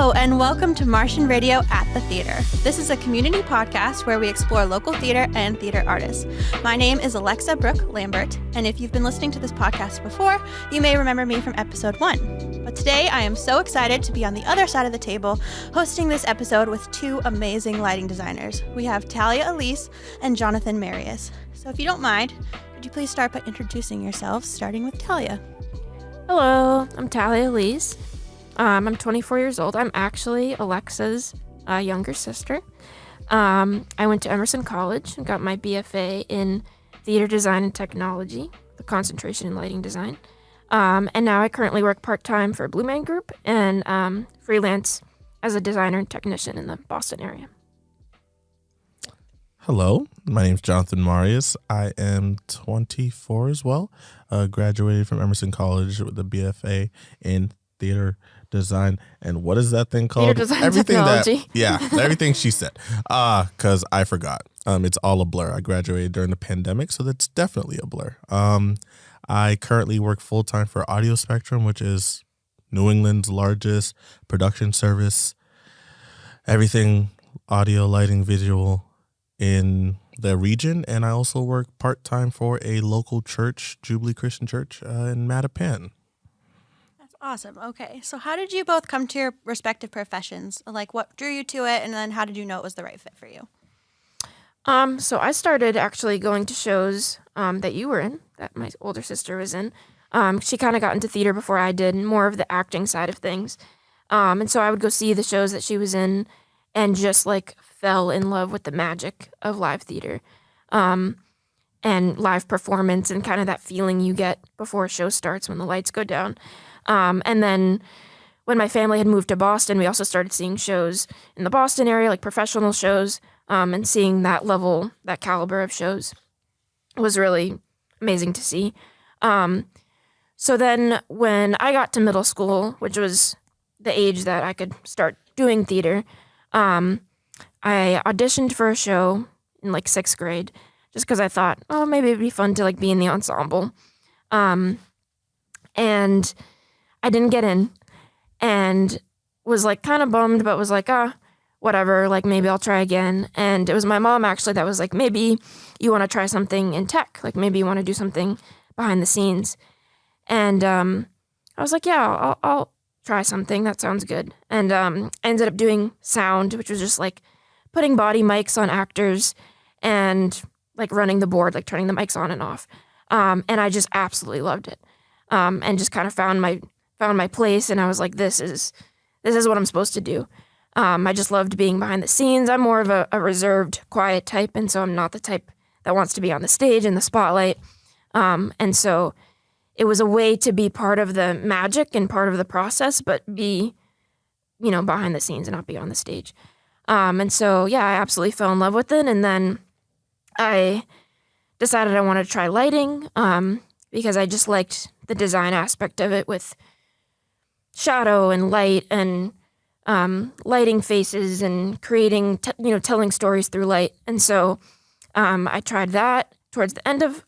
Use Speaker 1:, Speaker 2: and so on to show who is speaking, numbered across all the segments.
Speaker 1: Hello, and welcome to Martian Radio at the Theatre. This is a community podcast where we explore local theater and theater artists. My name is Brooke Lambert, and if you've been listening to this podcast before, you may remember me from episode 1. But today, I am so excited to be on the other side of the table, hosting this episode with two amazing lighting designers. We have Talia, Elise, and Jonathan, Marius. So if you don't mind, could you please start by introducing yourselves, starting with Talia?
Speaker 2: Hello, I'm Talia Elise. I'm 24 years old. I'm actually Alexa's younger sister. I went to Emerson College and got my BFA in theater design and technology, the concentration in lighting design. And now I currently work part-time for Blue Man Group and freelance as a designer and technician in the Boston area.
Speaker 3: Hello, my name's Jonathan Marius. I am 24 as well. Graduated from Emerson College with a BFA in theater design, and what is that thing called?
Speaker 2: Theater design everything technology.
Speaker 3: Everything she said. Because I forgot. It's all a blur. I graduated during the pandemic, so that's definitely a blur. I currently work full-time for Audio Spectrum, which is New England's largest production service. Everything audio, lighting, visual in the region, and I also work part-time for a local church, Jubilee Christian Church, in Mattapan.
Speaker 1: Awesome. Okay. So how did you both come to your respective professions? Like, what drew you to it, and then how did you know it was the right fit for you?
Speaker 2: So I started actually going to shows that you were in, that my older sister was in. She kind of got into theater before I did, more of the acting side of things. And so I would go see the shows that she was in and just like fell in love with the magic of live theater and live performance and kind of that feeling you get before a show starts when the lights go down. And then when my family had moved to Boston, we also started seeing shows in the Boston area, like professional shows, and seeing that level, that caliber of shows was really amazing to see. So then when I got to middle school, which was the age that I could start doing theater, I auditioned for a show in like 6th grade just because I thought, oh, maybe it'd be fun to like be in the ensemble. And I didn't get in and was like kind of bummed, but was like, whatever, like maybe I'll try again. And it was my mom actually that was like, maybe you want to try something in tech, like maybe you want to do something behind the scenes. And I was like, yeah, I'll try something. That sounds good. And I ended up doing sound, which was just like putting body mics on actors and like running the board, like turning the mics on and off. And I just absolutely loved it. And just kind of found my place, and I was like, this is what I'm supposed to do. I just loved being behind the scenes. I'm more of a reserved, quiet type, and so I'm not the type that wants to be on the stage in the spotlight. And so it was a way to be part of the magic and part of the process, but be, behind the scenes and not be on the stage. And so, yeah, I absolutely fell in love with it, and then I decided I wanted to try lighting, because I just liked the design aspect of it with shadow and light and lighting faces and creating, telling stories through light. And so I tried that towards the end of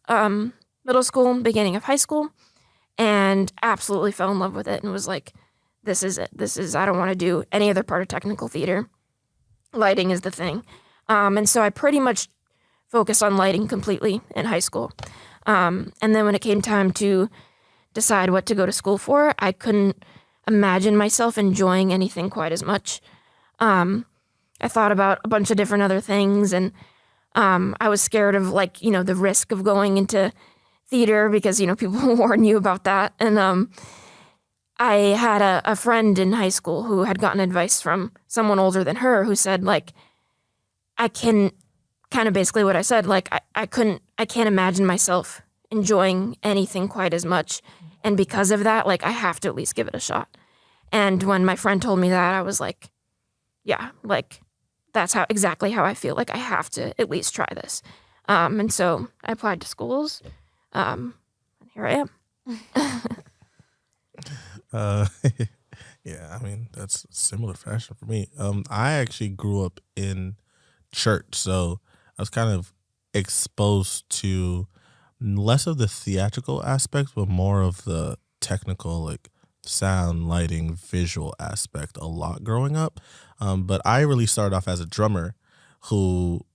Speaker 2: middle school, beginning of high school, and absolutely fell in love with it and was like, this is it. I don't want to do any other part of technical theater. Lighting is the thing. And so I pretty much focused on lighting completely in high school. And then when it came time to decide what to go to school for, I couldn't imagine myself enjoying anything quite as much. I thought about a bunch of different other things, and I was scared of the risk of going into theater because, people warn you about that. And I had a friend in high school who had gotten advice from someone older than her who said, I can, kind of basically what I said, I can't imagine myself enjoying anything quite as much. And because of that, I have to at least give it a shot. And when my friend told me that, I was like, yeah, that's exactly how I feel. I have to at least try this. And so I applied to schools, and here I am.
Speaker 3: Yeah, I mean, that's similar fashion for me. I actually grew up in church, so I was kind of exposed to less of the theatrical aspects, but more of the technical, sound, lighting, visual aspect a lot growing up. But I really started off as a drummer who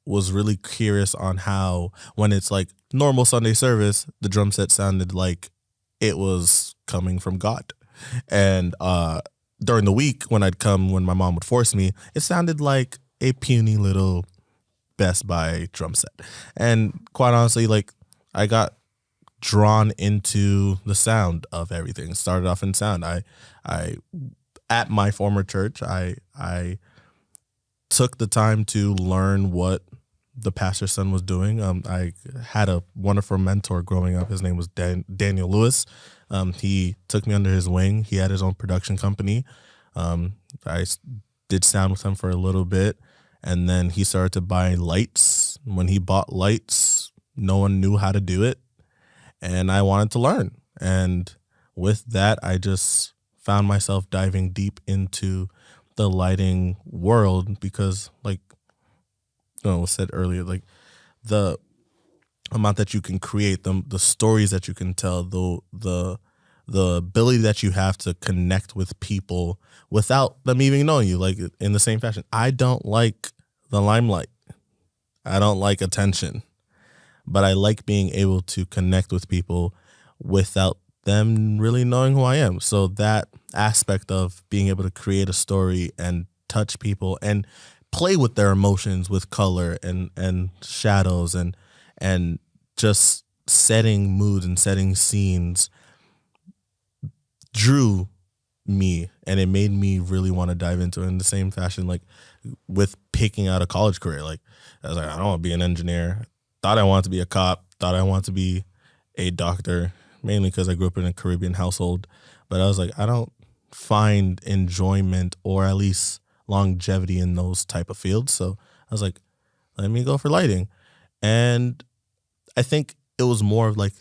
Speaker 3: was really curious on how, when it's like normal Sunday service, the drum set sounded like it was coming from God. And during the week when I'd come, when my mom would force me, it sounded like a puny little Best Buy drum set. And quite honestly, like, I got drawn into the sound of everything. Started off in sound. I at my former church, I took the time to learn what the pastor's son was doing. I had a wonderful mentor growing up. His name was Daniel Lewis. He took me under his wing. He had his own production company. I did sound with him for a little bit, and then he started to buy lights. When he bought lights, no one knew how to do it, and I wanted to learn. And with that, I just found myself diving deep into the lighting world because, like, was said earlier, like, the amount that you can create, the stories that you can tell, the ability that you have to connect with people without them even knowing you, like, in the same fashion. I don't like the limelight. I don't like attention, but I like being able to connect with people without them really knowing who I am. So that aspect of being able to create a story and touch people and play with their emotions with color and shadows and just setting moods and setting scenes drew me, and it made me really want to dive into it. In the same fashion, like with picking out a college career, like I was like, I don't want to be an engineer. Thought I wanted to be a cop. Thought I wanted to be a doctor, mainly because I grew up in a Caribbean household. But I was like, I don't find enjoyment or at least longevity in those type of fields. So I was like, let me go for lighting. And I think it was more of like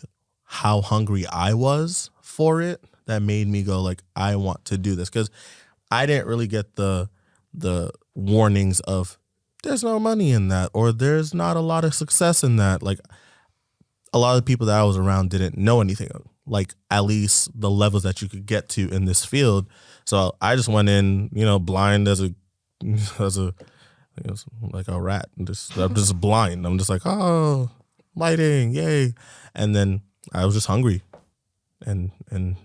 Speaker 3: how hungry I was for it that made me go, like, I want to do this. Because I didn't really get the warnings of there's no money in that or there's not a lot of success in that. Like, a lot of the people that I was around didn't know anything of, like, at least the levels that you could get to in this field. So I just went in, blind as a like a rat. I'm just blind. I'm just like, oh, lighting, yay. And then I was just hungry. And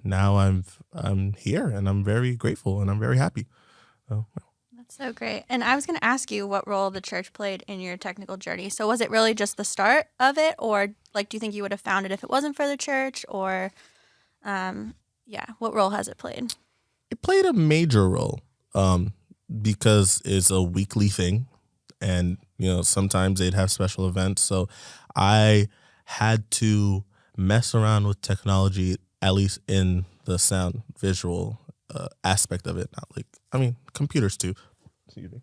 Speaker 3: now I'm here, and I'm very grateful, and I'm very happy. So,
Speaker 1: That's so great. And I was going to ask you what role the church played in your technical journey. So was it really just the start of it, or like, do you think you would have found it if it wasn't for the church, or what role has it played?
Speaker 3: It played a major role because it's a weekly thing, and sometimes they'd have special events. So I had to mess around with technology, at least in the sound visual aspect of it. Computers too. Excuse me.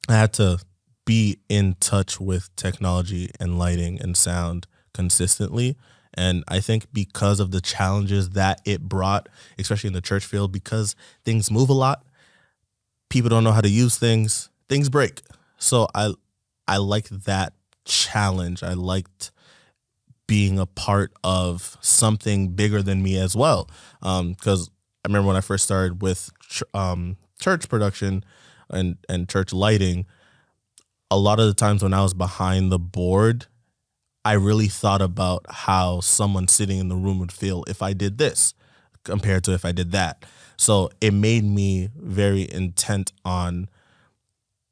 Speaker 3: I had to be in touch with technology and lighting and sound consistently. And I think because of the challenges that it brought, especially in the church field, because things move a lot, people don't know how to use things break. So I liked that challenge. I liked being a part of something bigger than me as well. Because I remember when I first started with church production and church lighting, a lot of the times when I was behind the board, I really thought about how someone sitting in the room would feel if I did this compared to if I did that. So it made me very intent on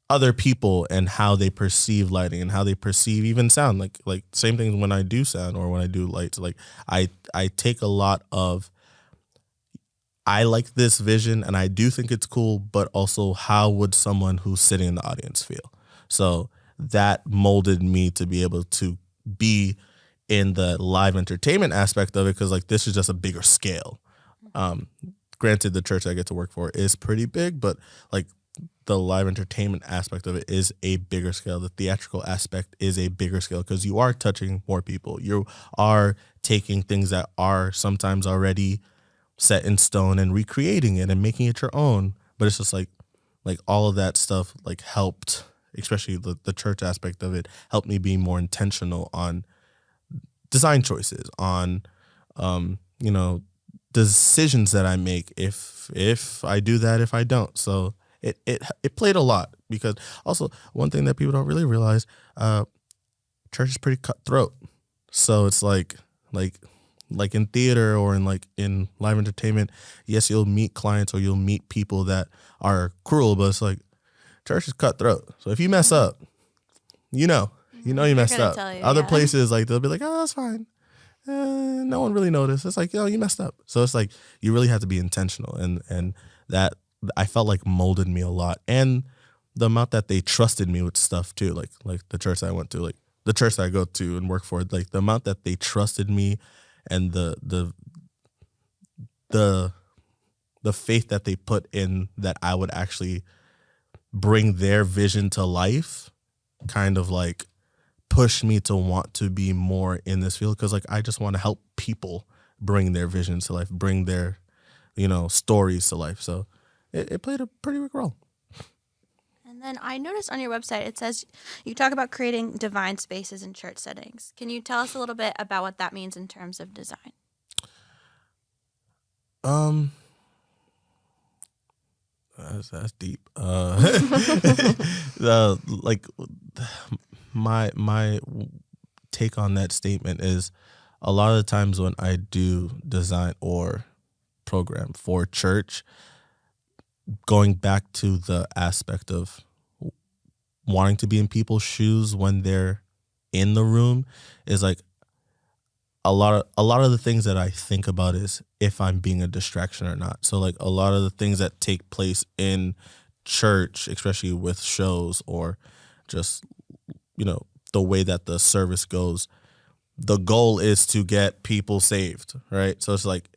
Speaker 3: other people and how they perceive lighting and how they perceive even sound. Like same thing when I do sound or when I do lights. Like I take a lot of, I like this vision and I do think it's cool, but also how would someone who's sitting in the audience feel? So that molded me to be able to be in the live entertainment aspect of it, because like this is just a bigger scale. Granted, the church I get to work for is pretty big, but like the live entertainment aspect of it is a bigger scale. The theatrical aspect is a bigger scale because you are touching more people. You are taking things that are sometimes already set in stone and recreating it and making it your own. But it's just like all of that stuff like helped, especially the church aspect of it, helped me be more intentional on design choices, on decisions that I make, if I do that, if I don't. So it played a lot, because also one thing that people don't really realize, church is pretty cutthroat. So it's like in theater or in live entertainment, yes, you'll meet clients or you'll meet people that are cruel, but it's like church is cutthroat. So if you mess up, you messed up. Other places, like, they'll be like, oh, that's fine. No one really noticed. It's like, you messed up. So it's like you really have to be intentional, and that I felt like molded me a lot, and the amount that they trusted me with stuff too, like the church I went to, like the church that I go to and work for, like the amount that they trusted me, and the faith that they put in that I would actually bring their vision to life, kind of like push me to want to be more in this field, because like I just want to help people bring their visions to life, bring their stories to life. So it played a pretty big role.
Speaker 1: And then I noticed on your website it says you talk about creating divine spaces in church settings. Can you tell us a little bit about what that means in terms of design?
Speaker 3: That's deep. My take on that statement is, a lot of the times when I do design or program for church, going back to the aspect of wanting to be in people's shoes when they're in the room, is like a lot of the things that I think about is if I'm being a distraction or not. So like a lot of the things that take place in church, especially with shows or just the way that the service goes, the goal is to get people saved, right? So it's like,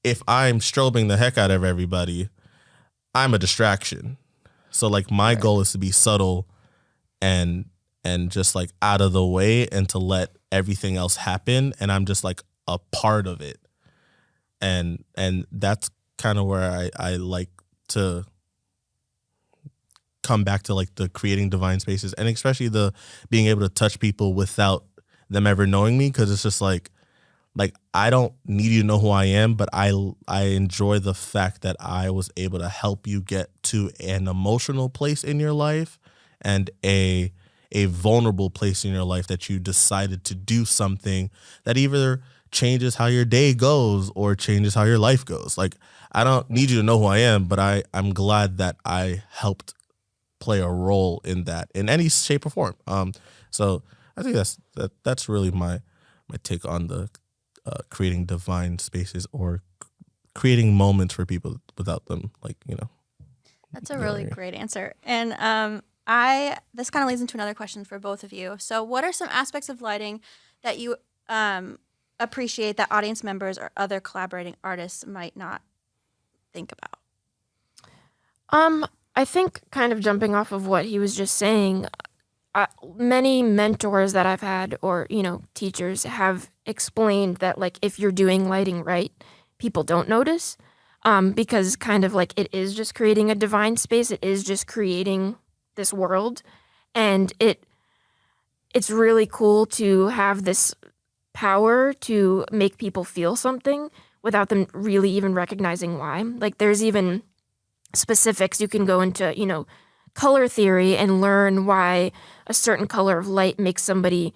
Speaker 3: if I'm strobing the heck out of everybody, I'm a distraction. So like my goal is to be subtle and just like out of the way, and to let everything else happen, and I'm just like a part of it. And that's kind of where I like to come back to, like, the creating divine spaces, and especially the being able to touch people without them ever knowing me, because it's just like I don't need you to know who I am, but I enjoy the fact that I was able to help you get to an emotional place in your life and a vulnerable place in your life, that you decided to do something that either changes how your day goes or changes how your life goes. Like, I don't need you to know who I am, but I'm glad that I helped play a role in that in any shape or form. So I think that's really my take on the creating divine spaces, or creating moments for people without them,
Speaker 1: That's a really great answer. And this kind of leads into another question for both of you. So what are some aspects of lighting that you appreciate that audience members or other collaborating artists might not think about?
Speaker 2: I think, kind of jumping off of what he was just saying, many mentors that I've had, or teachers, have explained that, like, if you're doing lighting right, people don't notice, because kind of like it is just creating a divine space. It is just creating this world, and it's really cool to have this power to make people feel something without them really even recognizing why. Like, there's even specifics. You can go into, color theory and learn why a certain color of light makes somebody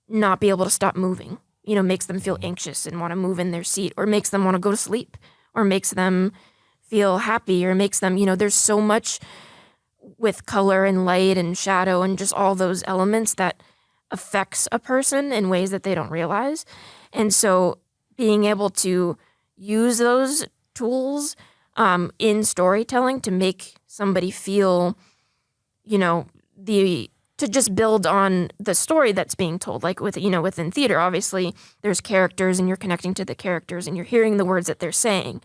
Speaker 2: not be able to stop moving, makes them feel anxious and want to move in their seat, or makes them want to go to sleep, or makes them feel happy, or makes them, there's so much with color and light and shadow and just all those elements that affects a person in ways that they don't realize. And so being able to use those tools in storytelling to make somebody feel, to just build on the story that's being told. Like within theater, obviously there's characters and you're connecting to the characters and you're hearing the words that they're saying.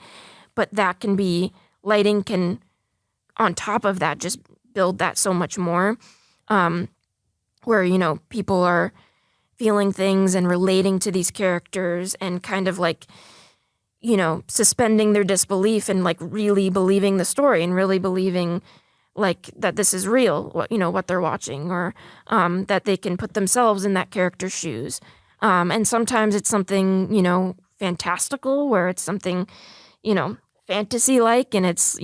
Speaker 2: But that can be, lighting can, on top of that, just build that so much more, where, people are feeling things and relating to these characters and kind of like, suspending their disbelief and like really believing the story and really believing like that this is real, what they're watching, or that they can put themselves in that character's shoes. And sometimes it's something, fantastical, where it's something, fantasy-like, and it's,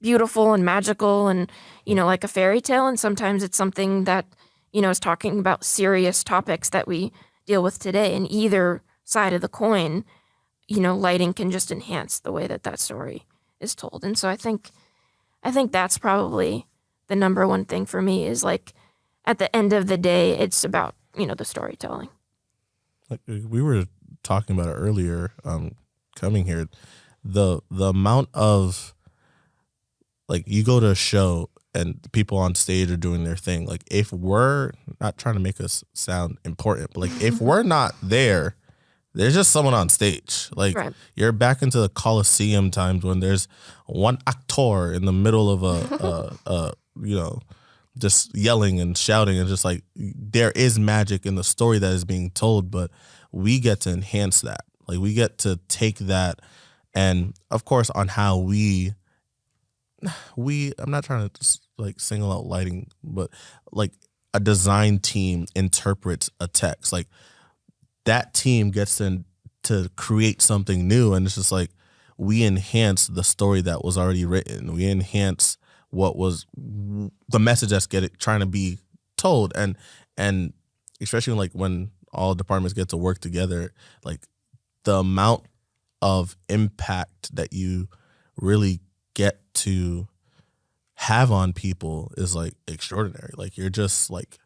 Speaker 2: beautiful and magical and, like a fairy tale. And sometimes it's something that, is talking about serious topics that we deal with today. And either side of the coin, lighting can just enhance the way that story is told. And so I think that's probably the number one thing for me is like, at the end of the day, it's about, the storytelling.
Speaker 3: Like we were talking about it earlier, coming here, the amount of, like, you go to a show and people on stage are doing their thing. Like, if we're not trying to make us sound important, but like if we're not there, there's just someone on stage. Like,
Speaker 2: right.
Speaker 3: You're back into the Coliseum times when there's one actor in the middle of just yelling and shouting, and just like, there is magic in the story that is being told, but we get to enhance that. Like, we get to take that, and of course on how we I'm not trying to like single out lighting, but like a design team interprets a text. Like, that team gets to create something new, and it's just like, we enhance the story that was already written. We enhance what was the message that's trying to be told, and especially like when all departments get to work together, like the amount of impact that you really get to have on people is like extraordinary. Like, you're just like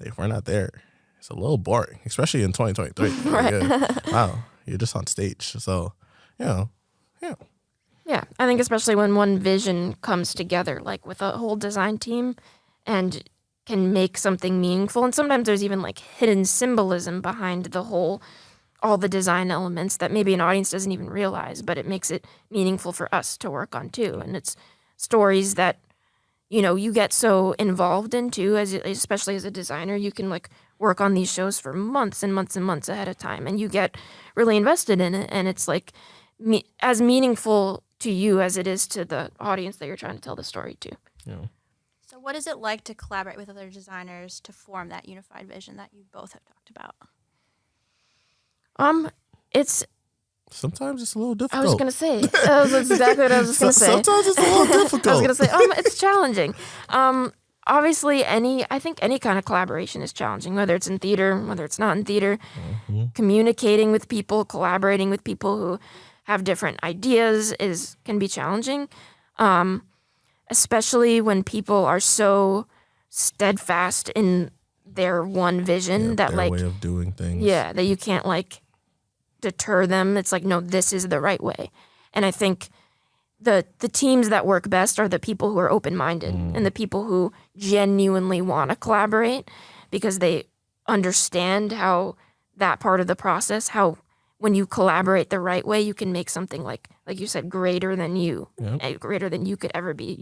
Speaker 3: if we're not there, it's a little boring, especially in 2023.
Speaker 2: Right.
Speaker 3: Wow, you're just on stage. So, yeah.
Speaker 2: Yeah, I think especially when one vision comes together, like with a whole design team, and can make something meaningful. And sometimes there's even like hidden symbolism behind all the design elements that maybe an audience doesn't even realize, but it makes it meaningful for us to work on too. And it's stories that, you get so involved in too, especially as a designer. You can like work on these shows for months and months and months ahead of time, and you get really invested in it. And it's like as meaningful to you as it is to the audience that you're trying to tell the story to.
Speaker 3: Yeah.
Speaker 1: So what is it like to collaborate with other designers to form that unified vision that you both have talked about?
Speaker 2: It's
Speaker 3: Sometimes it's a little difficult.
Speaker 2: I was gonna say that's exactly what I was just gonna say.
Speaker 3: Sometimes it's a little difficult.
Speaker 2: I was gonna say it's challenging. Obviously, I think any kind of collaboration is challenging, whether it's in theater, whether it's not in theater.
Speaker 3: Mm-hmm.
Speaker 2: Communicating with people, collaborating with people who have different ideas can be challenging, especially when people are so steadfast in their one vision that
Speaker 3: their
Speaker 2: like
Speaker 3: way of doing things.
Speaker 2: Yeah, that you can't like deter them. It's like, no, this is the right way. And I think the teams that work best are the people who are open-minded and the people who genuinely want to collaborate, because they understand how that part of the process, how when you collaborate the right way, you can make something like you said, greater than you, greater than you could ever be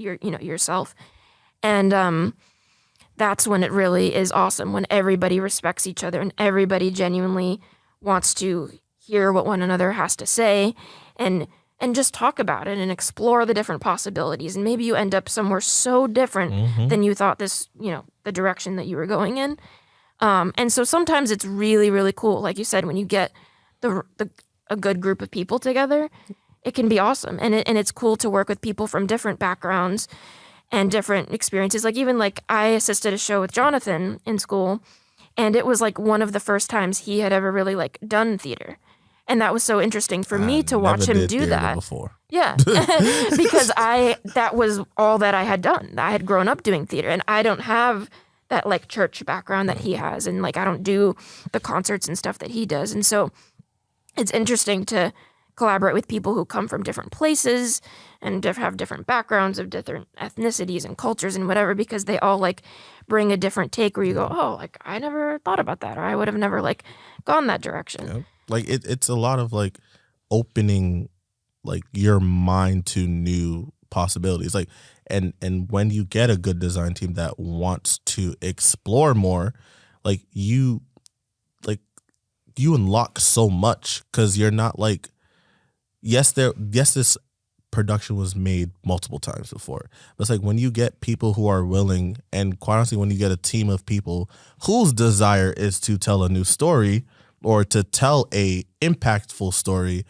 Speaker 2: yourself. And that's when it really is awesome, when everybody respects each other and everybody genuinely wants to hear what one another has to say and just talk about it and explore the different possibilities. And maybe you end up somewhere so different than you thought the direction that you were going in. And so sometimes it's really, really cool. Like you said, when you get a good group of people together, it can be awesome. And it's cool to work with people from different backgrounds and different experiences. Like even like I assisted a show with Jonathan in school, and it was like one of the first times he had ever really like done theater. And that was so interesting for me to watch him do that.
Speaker 3: Before.
Speaker 2: Yeah, because that was all that I had done. I had grown up doing theater, and I don't have that like church background that he has, and like I don't do the concerts and stuff that he does. And so it's interesting to collaborate with people who come from different places and have different backgrounds of different ethnicities and cultures and whatever, because they all like bring a different take where you go, oh, like I never thought about that, or I would have never like gone that direction.
Speaker 3: Yeah. Like it's a lot of like opening like your mind to new possibilities. Like and when you get a good design team that wants to explore more, like you unlock so much, because you're not like, yes this production was made multiple times before, but it's like when you get people who are willing, and quite honestly when you get a team of people whose desire is to tell a new story, or to tell a impactful story,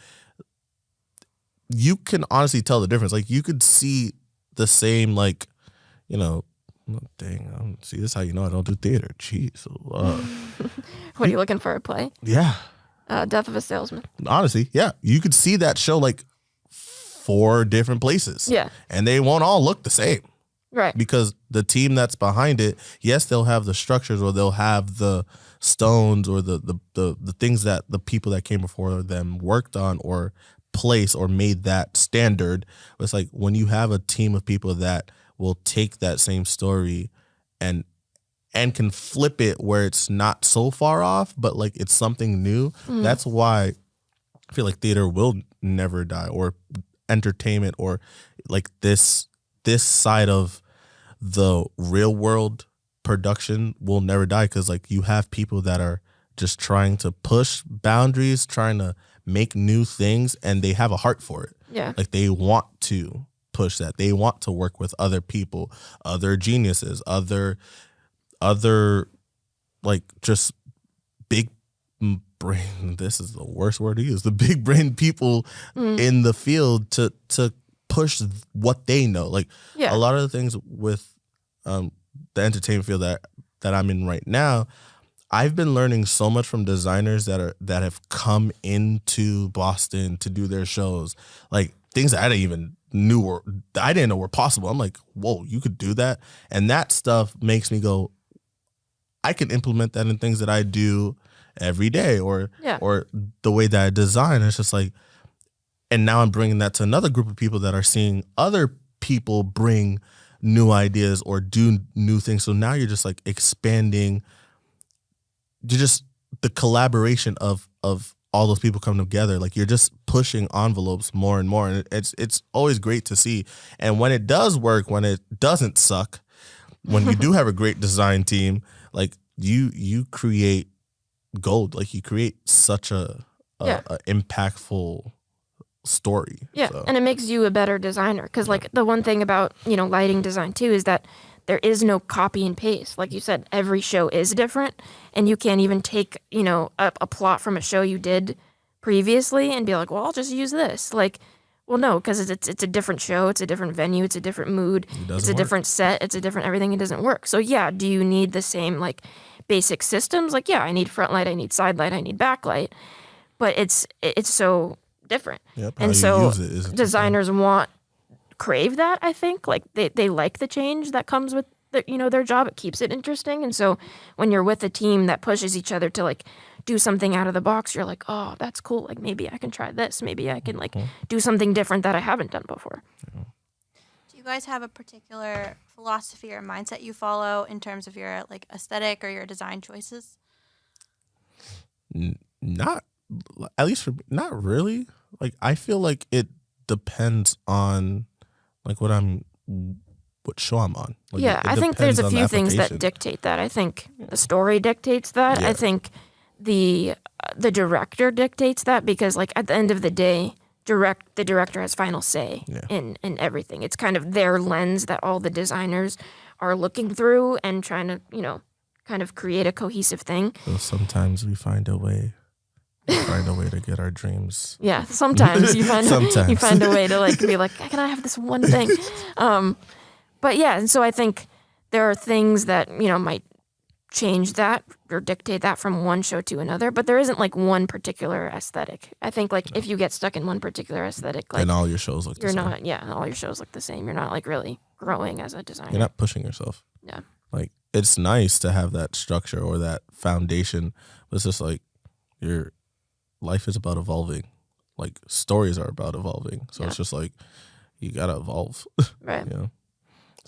Speaker 3: you can honestly tell the difference. Like you could see the same, like, you know, dang, see, this is how you know I don't do theater. Jeez.
Speaker 2: What are you looking for, a play?
Speaker 3: Yeah.
Speaker 2: Death of a Salesman.
Speaker 3: Honestly, yeah. You could see that show like 4 different places.
Speaker 2: Yeah.
Speaker 3: And they won't all look the same.
Speaker 2: Right.
Speaker 3: Because the team that's behind it, yes, they'll have the structures, or they'll have the stones, or the things that the people that came before them worked on or placed or made that standard. It's like when you have a team of people that will take that same story and can flip it where it's not so far off, but like it's something new. That's why I feel like theater will never die, or entertainment, or like this side of the real world production will never die, because like you have people that are just trying to push boundaries, trying to make new things, and they have a heart for it.
Speaker 2: Yeah.
Speaker 3: Like they want to push that. They want to work with other people, other geniuses, other like just big brain. This is the worst word to use. The big brain people in the field to push what they know. Like a lot of the things with the entertainment field that I'm in right now, I've been learning so much from designers that have come into Boston to do their shows. Like things that I didn't know were possible. I'm like, whoa, you could do that. And that stuff makes me go, I can implement that in things that I do every day, or the way that I design. It's just like, and now I'm bringing that to another group of people that are seeing other people bring new ideas or do new things. So now you're just like expanding. You're just the collaboration of all those people coming together. Like you're just pushing envelopes more and more, and it's always great to see. And when it does work, when it doesn't suck, when you do have a great design team, like you create gold. Like you create such a impactful story.
Speaker 2: Yeah,
Speaker 3: so.
Speaker 2: And it makes you a better designer, because like the one thing about, you know, lighting design too is that there is no copy and paste. Like you said, every show is different, and you can't even take, you know, a plot from a show you did previously and be like, well, I'll just use this. Like, well, no, because it's a different show, it's a different venue, it's a different mood, it's a different set, it's a different everything. It doesn't work. So yeah, do you need the same like basic systems? Like, yeah, I need front light, I need side light, I need backlight, but it's so different.
Speaker 3: Yep,
Speaker 2: and so designers crave that, I think. Like they like the change that comes with their job. It keeps it interesting. And so when you're with a team that pushes each other to like do something out of the box, you're like, oh, that's cool. Like maybe I can try this. Maybe I can like do something different that I haven't done before.
Speaker 1: Do you guys have a particular philosophy or mindset you follow in terms of your like aesthetic or your design choices?
Speaker 3: Not, at least for me, not really. Like I feel like it depends on like what show I'm on. Like,
Speaker 2: yeah, I think there's a few things that dictate that. I think the story dictates that. Yeah. I think the director dictates that, because like at the end of the day, the director has final say in everything. It's kind of their lens that all the designers are looking through and trying to, kind of create a cohesive thing.
Speaker 3: So sometimes we find a way to get our dreams.
Speaker 2: Yeah, sometimes you find a way to like be like, can I have this one thing? But yeah, and so I think there are things that might change that or dictate that from one show to another, but there isn't like one particular aesthetic. I think like if you get stuck in one particular aesthetic, like
Speaker 3: and all your shows look the same.
Speaker 2: All your shows look the same. You're not like really growing as a designer.
Speaker 3: You're not pushing yourself.
Speaker 2: Yeah.
Speaker 3: Like it's nice to have that structure or that foundation, but it's just like your life is about evolving. Like stories are about evolving. So it's just like you gotta evolve.
Speaker 2: Right.
Speaker 1: So.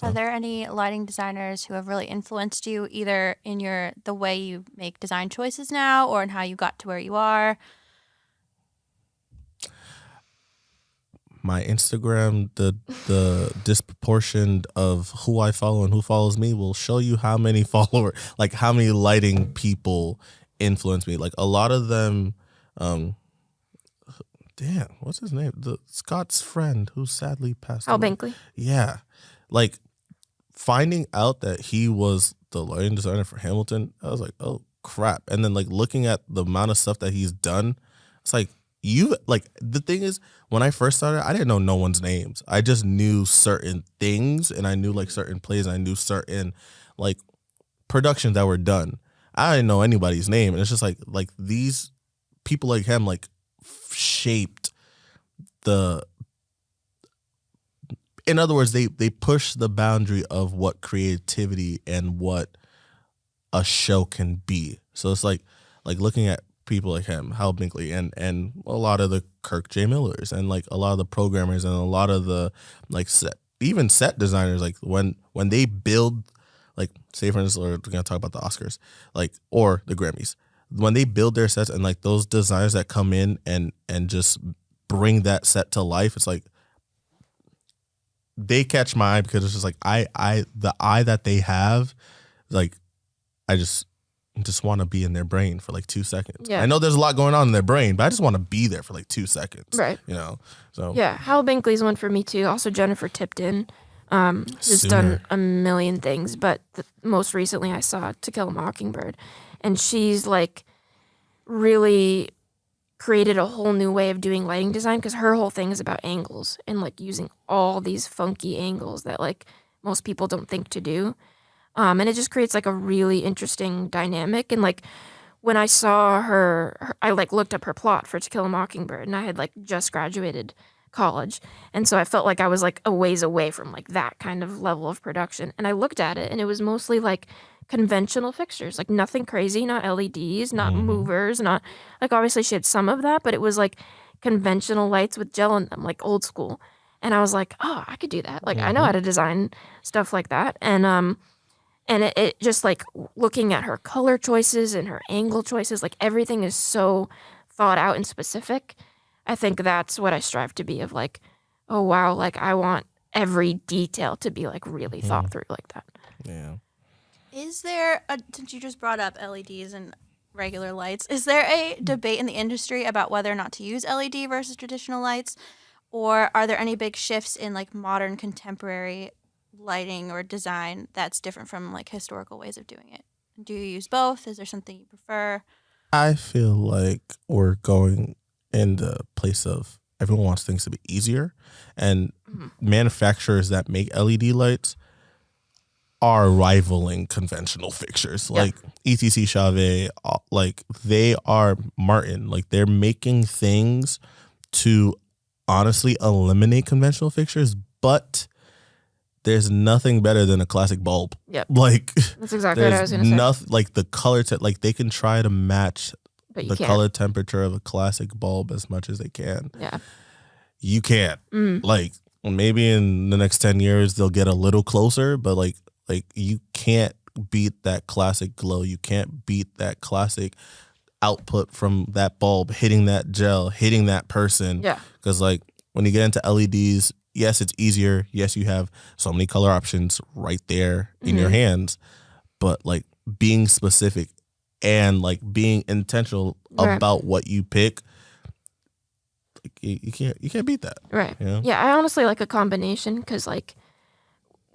Speaker 1: Are there any lighting designers who have really influenced you, either in the way you make design choices now or in how you got to where you are?
Speaker 3: My Instagram, the disproportion of who I follow and who follows me will show you how many how many lighting people influence me. Like a lot of them, what's his name? Scott's friend who sadly passed away.
Speaker 2: Binkley.
Speaker 3: Yeah. Like finding out that he was the lighting designer for Hamilton, I was like, oh, crap. And then like looking at the amount of stuff that he's done, it's like the thing is, when I first started, I didn't know no one's names. I just knew certain things, and I knew like certain plays, and I knew certain like productions that were done. I didn't know anybody's name, and it's just like these people like him like shaped the. In other words, they push the boundary of what creativity and what a show can be. So it's like looking at people like him, Hal Binkley, and a lot of the Kirk J. Millers, and like a lot of the programmers, and a lot of the like set designers. Like when they build, like say for instance, we're gonna talk about the Oscars, like or the Grammys, when they build their sets, and like those designers that come in and just bring that set to life, it's like they catch my eye, because it's just like the eye that they have, like I just want to be in their brain for like 2 seconds.
Speaker 2: Yeah.
Speaker 3: I know there's a lot going on in their brain, but I just want to be there for like 2 seconds.
Speaker 2: Right.
Speaker 3: You know. So
Speaker 2: yeah, Hal Binkley's one for me too. Also Jennifer Tipton, who's done a million things, but most recently I saw To Kill a Mockingbird, and she's like really created a whole new way of doing lighting design, because her whole thing is about angles and like using all these funky angles that like most people don't think to do. And it just creates like a really interesting dynamic. And like when I saw her, I like looked up her plot for To Kill a Mockingbird, and I had like just graduated college. And so I felt like I was like a ways away from like that kind of level of production. And I looked at it, and it was mostly like conventional fixtures, like nothing crazy, not LEDs, not movers, not like, obviously she had some of that, but it was like conventional lights with gel in them, like old school. And I was like, oh, I could do that. Like I know how to design stuff like that. And it just like looking at her color choices and her angle choices, like everything is so thought out and specific. I think that's what I strive to be, of like, oh wow, like I want every detail to be like really thought through like that.
Speaker 3: Yeah.
Speaker 1: Is there, since you just brought up LEDs and regular lights, is there a debate in the industry about whether or not to use LED versus traditional lights? Or are there any big shifts in like modern contemporary lighting or design that's different from like historical ways of doing it? Do you use both? Is there something you prefer?
Speaker 3: I feel like we're going in the place of everyone wants things to be easier, and manufacturers that make LED lights are rivaling conventional fixtures. Like ETC Chavez, like they are Martin, like they're making things to honestly eliminate conventional fixtures, but there's nothing better than a classic bulb.
Speaker 2: Yep.
Speaker 3: Like
Speaker 2: that's exactly what I was going to say.
Speaker 3: Nothing like the color, like they can try to match the color temperature of a classic bulb as much as they can.
Speaker 2: Yeah.
Speaker 3: You can't. Like maybe in the next 10 years they'll get a little closer, but like you can't beat that classic glow. You can't beat that classic output from that bulb hitting that gel, hitting that person.
Speaker 2: Yeah.
Speaker 3: Because like when you get into LEDs, yes, it's easier. Yes, you have so many color options right there in your hands. But like being specific and like being intentional about what you pick, like, you can't beat that.
Speaker 2: Right.
Speaker 3: You know?
Speaker 2: Yeah, I honestly like a combination, because like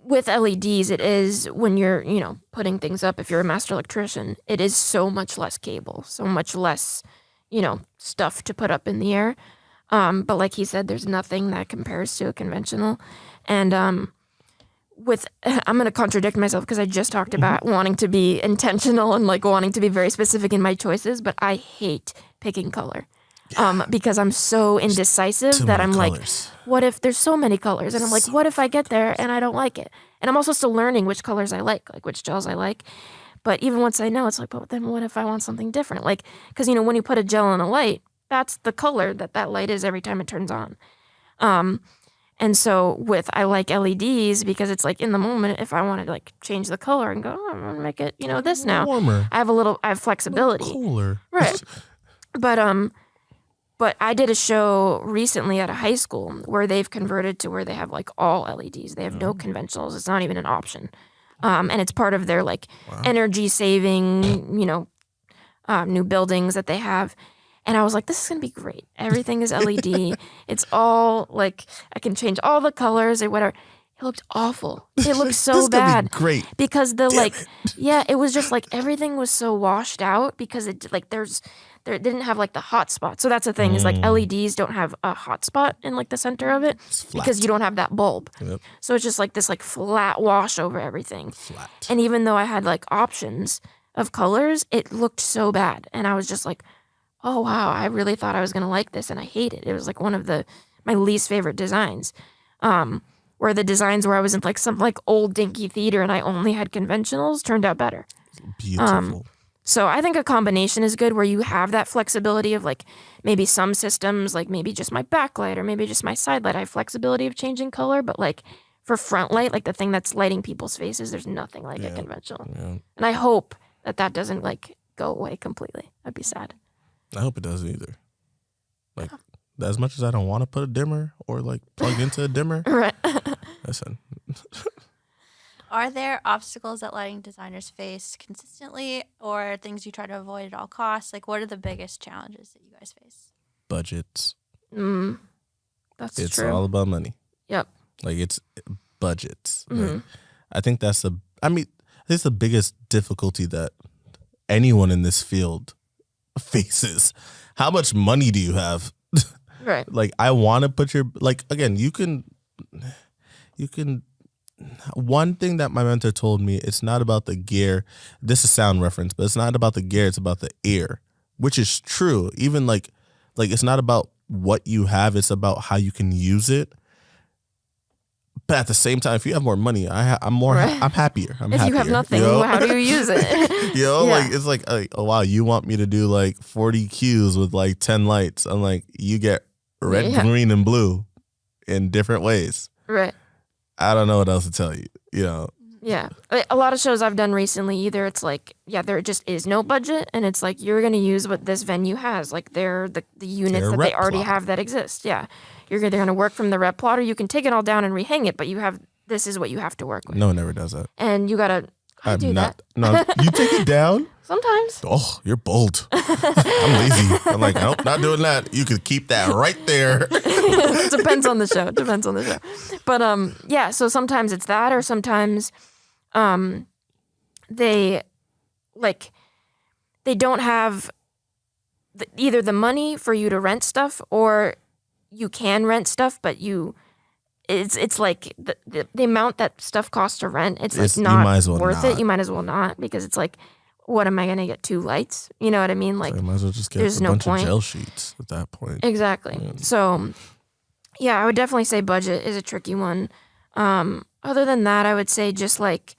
Speaker 2: with LEDs, it is when you're, putting things up, if you're a master electrician, it is so much less cable, so much less, stuff to put up in the air. But like he said, there's nothing that compares to a conventional. And I'm going to contradict myself, because I just talked about wanting to be intentional and like wanting to be very specific in my choices, but I hate picking color. Because I'm so indecisive that I'm
Speaker 3: colors.
Speaker 2: Like, what if there's so many colors? And I'm like, what if I get there and I don't like it? And I'm also still learning which colors I like which gels I like. But even once I know, it's like, but then what if I want something different? Like, because, when you put a gel on a light, that's the color that light is every time it turns on. And so I like LEDs because it's like in the moment, if I want to like change the color and go, oh, I'm gonna make it, this now.
Speaker 3: Warmer.
Speaker 2: I have flexibility.
Speaker 3: Cooler.
Speaker 2: Right. But I did a show recently at a high school where they've converted to where they have like all LEDs. They have no conventionals. It's not even an option. And it's part of their like energy saving, new buildings that they have. And I was like, this is going to be great. Everything is LED. It's all like, I can change all the colors or whatever. It looked awful. It looked so
Speaker 3: This
Speaker 2: bad.
Speaker 3: Be great.
Speaker 2: Because the
Speaker 3: Damn
Speaker 2: like,
Speaker 3: it.
Speaker 2: yeah, it was just like everything was so washed out because it like there didn't have like the hot spot. So that's the thing is like LEDs don't have a hot spot in like the center of it
Speaker 3: It's flat.
Speaker 2: because you don't have that bulb.
Speaker 3: Yep.
Speaker 2: So it's just like this like flat wash over everything.
Speaker 3: Flat.
Speaker 2: And even though I had like options of colors, it looked so bad. And I was just like, oh wow, I really thought I was gonna like this and I hate it. It was like one of my least favorite designs. Where the designs where I was in like some like old dinky theater and I only had conventionals turned out better.
Speaker 3: Beautiful.
Speaker 2: So I think a combination is good where you have that flexibility of like maybe some systems, like maybe just my backlight or maybe just my side light. I have flexibility of changing color, but like for front light, like the thing that's lighting people's faces, there's nothing like a conventional.
Speaker 3: Yeah.
Speaker 2: And I hope that doesn't like go away completely. I'd be sad.
Speaker 3: I hope it doesn't either. Like, as much as I don't want to put a dimmer or like plug into a dimmer,
Speaker 2: Right.
Speaker 3: listen.
Speaker 1: Are there obstacles that lighting designers face consistently or things you try to avoid at all costs? Like, what are the biggest challenges that you guys face?
Speaker 3: Budgets.
Speaker 2: That's
Speaker 3: It's
Speaker 2: true.
Speaker 3: all about money.
Speaker 2: Yep.
Speaker 3: Like, it's budgets. Like, I think that's the biggest difficulty that anyone in this field faces. How much money do you have?
Speaker 2: Right.
Speaker 3: Like, I want to put again, you can, one thing that my mentor told me, it's not about the gear. This is sound reference, but it's not about the gear. It's about the ear, which is true. Even like it's not about what you have. It's about how you can use it. But at the same time, if you have more money, I'm more,
Speaker 2: Right.
Speaker 3: I'm happier.
Speaker 2: If you have nothing, how do you use it?
Speaker 3: Yeah.
Speaker 2: Yeah.
Speaker 3: It's like, oh wow, you want me to do like 40 cues with like 10 lights. I'm like, you get red,
Speaker 2: Yeah.
Speaker 3: green, and blue in different ways.
Speaker 2: Right.
Speaker 3: I don't know what else to tell you.
Speaker 2: Yeah. A lot of shows I've done recently, either it's like, there just is no budget and it's like, you're going to use what this venue has. Like they're the units
Speaker 3: Their
Speaker 2: that
Speaker 3: rep
Speaker 2: they already
Speaker 3: plot.
Speaker 2: have that exist. Yeah. They're going to work from the rep plot or you can take it all down and rehang it, but this is what you have to work with.
Speaker 3: No one ever does that.
Speaker 2: And you got to, I do that.
Speaker 3: No, you take it down?
Speaker 2: Sometimes.
Speaker 3: Oh, you're bold. I'm lazy. I'm like, nope, not doing that. You could keep that right there.
Speaker 2: Depends on the show. But yeah, so sometimes it's that or sometimes they don't have either the money for you to rent stuff or you can rent stuff, but it's like the amount that stuff costs to rent, it's like
Speaker 3: You
Speaker 2: not
Speaker 3: might as well
Speaker 2: worth
Speaker 3: not.
Speaker 2: it. You might as well not because it's like, what am I going to get 2 lights? You know what I mean? Like,
Speaker 3: I might as well just get
Speaker 2: there's
Speaker 3: a
Speaker 2: no
Speaker 3: bunch
Speaker 2: point.
Speaker 3: of gel sheets at that point.
Speaker 2: Exactly.
Speaker 3: Yeah.
Speaker 2: So, yeah, I would definitely say budget is a tricky one. Other than that, I would say just like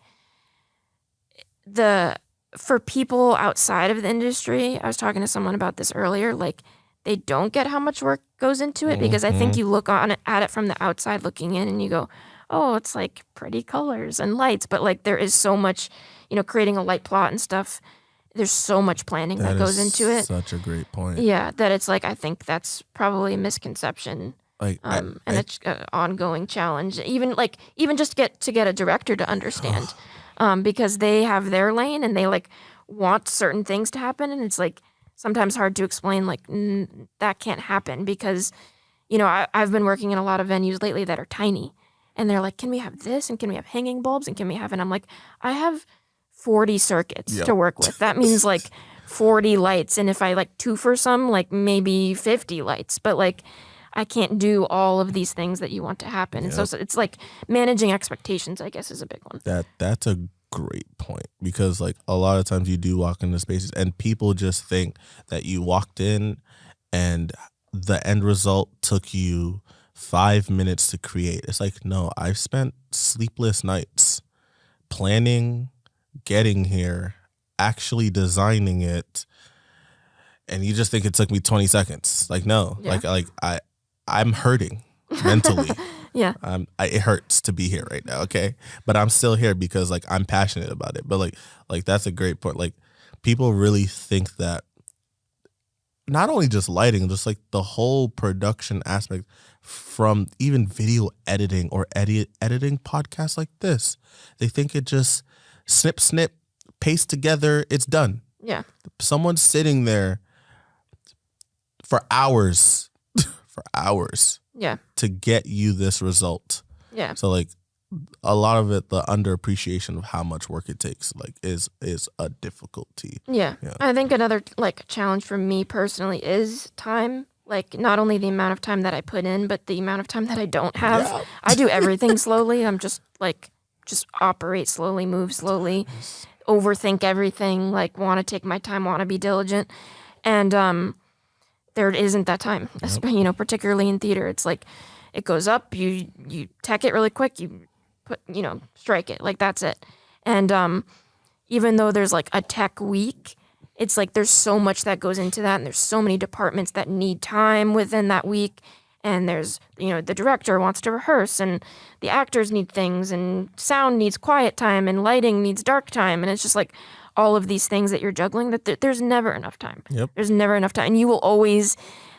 Speaker 2: for people outside of the industry, I was talking to someone about this earlier, like they don't get how much work goes into it because I think you look at it from the outside looking in and you go, oh, it's like pretty colors and lights. But like there is so much, creating a light plot and stuff. There's so much planning that goes into it.
Speaker 3: Such a great point.
Speaker 2: Yeah, that it's like I think that's probably a misconception,
Speaker 3: Like,
Speaker 2: and it's an ongoing challenge. Even just to get a director to understand, because they have their lane and they like want certain things to happen, and it's like sometimes hard to explain. Like that can't happen because, I've been working in a lot of venues lately that are tiny, and they're like, can we have this and can we have hanging bulbs and can we have? And I'm like, I have 40 circuits
Speaker 3: Yep.
Speaker 2: to work with. That means like 40 lights. And if I like two for some, like maybe 50 lights, but like I can't do all of these things that you want to happen. And so it's like managing expectations, I guess, is a big one.
Speaker 3: That's a great point because like a lot of times you do walk into spaces and people just think that you walked in and the end result took you 5 minutes to create. It's like, no, I've spent sleepless nights planning, getting here, actually designing it, and you just think it took me 20 seconds. Like, no,
Speaker 2: Yeah.
Speaker 3: I'm hurting mentally.
Speaker 2: Yeah.
Speaker 3: It hurts to be here right now, okay? But I'm still here because like I'm passionate about it. But like that's a great point. Like people really think that not only just lighting, just like the whole production aspect from even video editing or editing podcasts like this. They think it just snip, paste together, it's done.
Speaker 2: Yeah.
Speaker 3: Someone's sitting there for hours
Speaker 2: Yeah.
Speaker 3: to get you this result.
Speaker 2: Yeah.
Speaker 3: So like a lot of it, the underappreciation of how much work it takes, like is a difficulty.
Speaker 2: Yeah. I think another like challenge for me personally is time. Like not only the amount of time that I put in, but the amount of time that I don't have.
Speaker 3: Yeah.
Speaker 2: I do everything slowly. I'm just operate slowly, move slowly, overthink everything, like want to take my time, want to be diligent. And there isn't that time, particularly in theater. It's like it goes up, you tech it really quick, you put, strike it, like that's it. And even though there's like a tech week, it's like there's so much that goes into that, and there's so many departments that need time within that week. And there's, the director wants to rehearse, and the actors need things, and sound needs quiet time, and lighting needs dark time. And it's just like all of these things that you're juggling, that there's never enough time.
Speaker 3: Yep.
Speaker 2: There's never enough time. And you will always,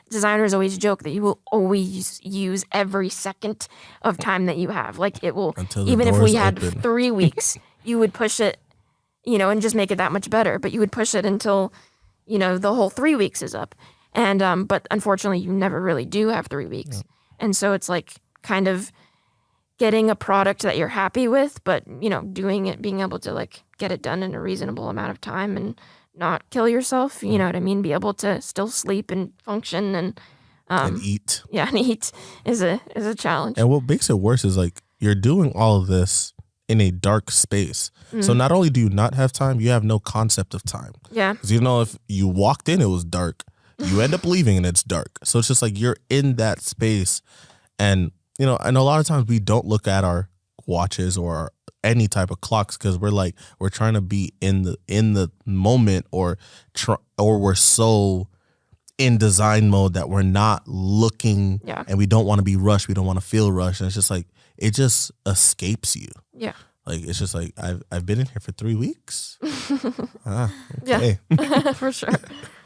Speaker 2: designers always joke that you will always use every second of time that you have. Like it will, even if we had 3 weeks, you would push it, and just make it that much better. But you would push it until, the whole 3 weeks is up. And but unfortunately, you never really do have 3 weeks. Yep. And so it's like kind of getting a product that you're happy with, but, doing it, being able to like get it done in a reasonable amount of time and not kill yourself, you know what I mean? Be able to still sleep and function and
Speaker 3: eat.
Speaker 2: Yeah, and eat is a challenge. And
Speaker 3: what makes it worse is like you're doing all of this in a dark space. Mm. So not only do you not have time, you have no concept of time.
Speaker 2: Yeah.
Speaker 3: Because if you walked in, it was dark. You end up leaving and it's dark. So it's just like you're in that space. And, and a lot of times we don't look at our watches or any type of clocks because we're trying to be in the moment or we're so in design mode that we're not looking and we don't want to be rushed. We don't want to feel rushed. And it's just like, it just escapes you.
Speaker 2: Yeah.
Speaker 3: Like, it's just like, I've been in here for 3 weeks.
Speaker 2: Okay. Yeah, for sure.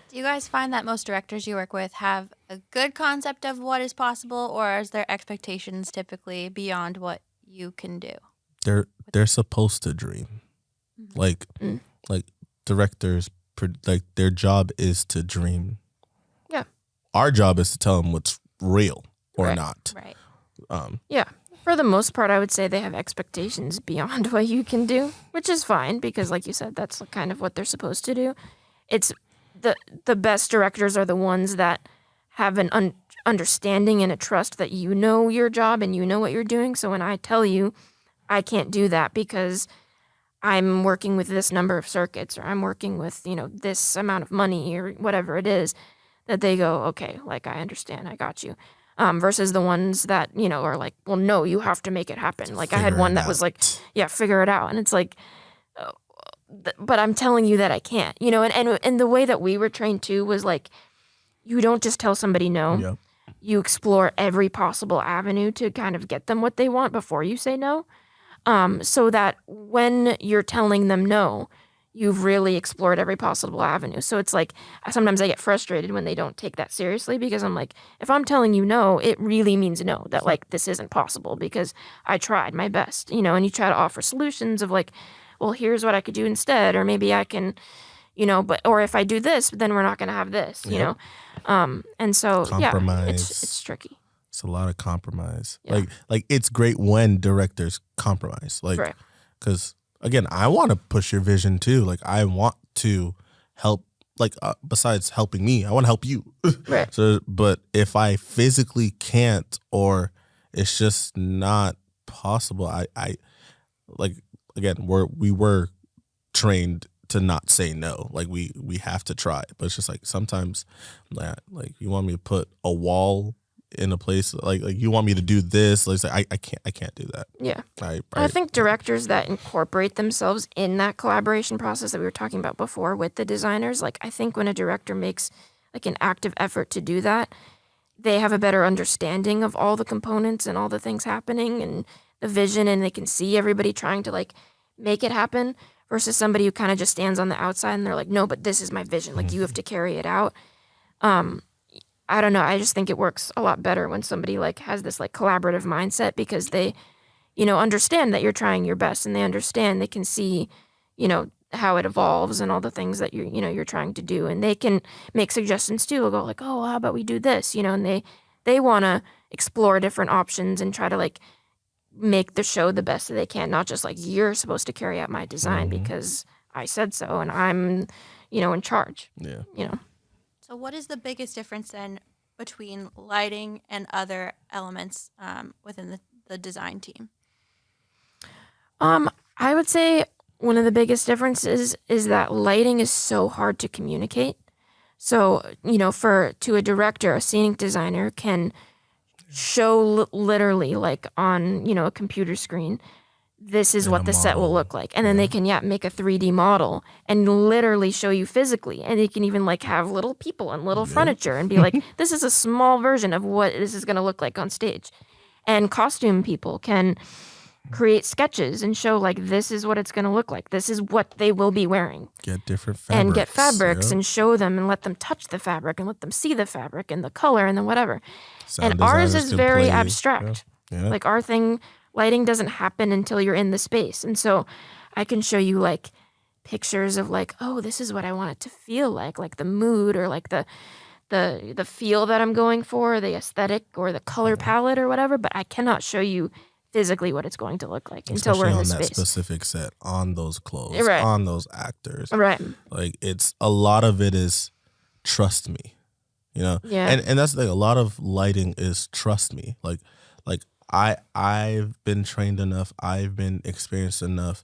Speaker 1: Do you guys find that most directors you work with have a good concept of what is possible, or is their expectations typically beyond what you can do?
Speaker 3: They're supposed to dream. Mm-hmm. Like directors, like their job is to dream.
Speaker 2: Yeah.
Speaker 3: Our job is to tell them what's real or not.
Speaker 1: Right.
Speaker 2: Yeah. For the most part, I would say they have expectations beyond what you can do, which is fine because, like you said, that's kind of what they're supposed to do. It's the best directors are the ones that have an understanding and a trust that you know your job and you know what you're doing. So when I tell you I can't do that because I'm working with this number of circuits or I'm working with, this amount of money or whatever it is, that they go, okay, like I understand, I got you. Versus the ones that, are like, well, no, you have to make it happen. Like I had one that was like, yeah, figure it out. And it's like, but I'm telling you that I can't, and the way that we were trained too was like, you don't just tell somebody no.
Speaker 3: Yep.
Speaker 2: You explore every possible avenue to kind of get them what they want before you say no. So that when you're telling them no, you've really explored every possible avenue. So it's like, sometimes I get frustrated when they don't take that seriously because I'm like, if I'm telling you no, it really means no, that like, this isn't possible because I tried my best, and you try to offer solutions of like, well, here's what I could do instead, or maybe I can, or if I do this, then we're not going to have this,
Speaker 3: Yep.
Speaker 2: And so,
Speaker 3: compromise.
Speaker 2: Yeah, it's tricky.
Speaker 3: It's a lot of compromise.
Speaker 2: Yeah.
Speaker 3: Like it's great when directors compromise. Like, because again, I want to push your vision too. Like I want to help, like besides helping me, I want to help you.
Speaker 2: Right.
Speaker 3: So, but if I physically can't, or it's just not possible, I like, again, we were trained to not say no. Like we have to try, but it's just like sometimes like you want me to put a wall in a place, like you want me to do this, like I can't do that.
Speaker 2: Yeah. I think directors that incorporate themselves in that collaboration process that we were talking about before with the designers, like I think when a director makes like an active effort to do that, they have a better understanding of all the components and all the things happening and the vision, and they can see everybody trying to like make it happen versus somebody who kind of just stands on the outside and they're like, no, but this is my vision. Like you have to carry it out. I don't know. I just think it works a lot better when somebody like has this like collaborative mindset because they, understand that you're trying your best and they understand, they can see, how it evolves and all the things that you're trying to do. And they can make suggestions too. They'll go like, oh, how about we do this? And they want to explore different options and try to like make the show the best that they can, not just like you're supposed to carry out my design because I said so and I'm, in charge.
Speaker 3: Yeah.
Speaker 1: So what is the biggest difference then between lighting and other elements within the design team?
Speaker 2: I would say one of the biggest differences is that lighting is so hard to communicate. So, to a director, a scenic designer can show literally like on, a computer screen, this is what the set will look like. And then they can, make a 3D model and literally show you physically. And they can even like have little people and little furniture and be like, this is a small version of what this is going to look like on stage. And costume people can create sketches and show like, this is what it's going to look like. This is what they will be wearing.
Speaker 3: Get different fabrics.
Speaker 2: And get fabrics and show them and let them touch the fabric and let them see the fabric and the color and then whatever.
Speaker 3: Sound
Speaker 2: and ours
Speaker 3: designers
Speaker 2: is
Speaker 3: can
Speaker 2: very
Speaker 3: play-
Speaker 2: abstract.
Speaker 3: Yeah.
Speaker 2: Like our thing, lighting doesn't happen until you're in the space. And so I can show you like pictures of like, oh, this is what I want it to feel like the mood or like the feel that I'm going for, the aesthetic or the color palette or whatever, but I cannot show you physically what it's going to look like until we're in the
Speaker 3: on that
Speaker 2: space.
Speaker 3: specific set, on those clothes,
Speaker 2: Right.
Speaker 3: on those actors.
Speaker 2: Right.
Speaker 3: Like it's a lot of it is trust me,
Speaker 2: Yeah.
Speaker 3: And that's the thing. A lot of lighting is trust me. Like I've been trained enough, I've been experienced enough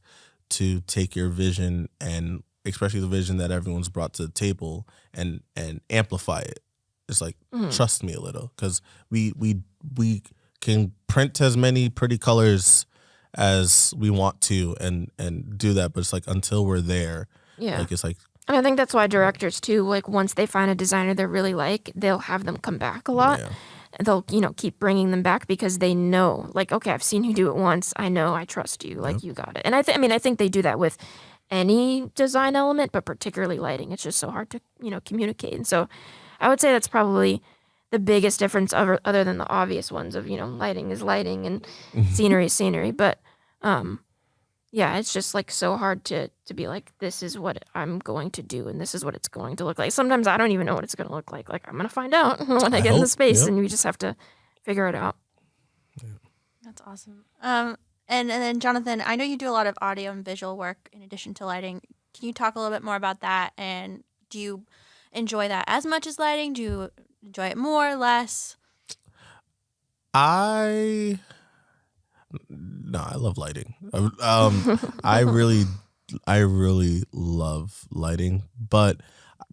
Speaker 3: to take your vision and especially the vision that everyone's brought to the table and amplify it. It's like trust me a little because we can print as many pretty colors as we want to and do that, but it's like until we're there, like it's like.
Speaker 2: And I think that's why directors too, like once they find a designer they really like, they'll have them come back a lot.
Speaker 3: Yeah.
Speaker 2: And they'll, keep bringing them back because they know, like, okay, I've seen you do it once. I know, I trust you. Like, you got it. And I think they do that with any design element, but particularly lighting. It's just so hard to, communicate. And so I would say that's probably the biggest difference other than the obvious ones of, lighting is lighting and scenery is scenery. But, it's just like so hard to be like, this is what I'm going to do and this is what it's going to look like. Sometimes I don't even know what it's going to look like. Like I'm going to find out when I get in the space and we just have to figure it out.
Speaker 1: That's awesome. And then Jonathan, I know you do a lot of audio and visual work in addition to lighting. Can you talk a little bit more about that? And do you enjoy that as much as lighting? Do you enjoy it more, less?
Speaker 3: I love lighting. I really love lighting, but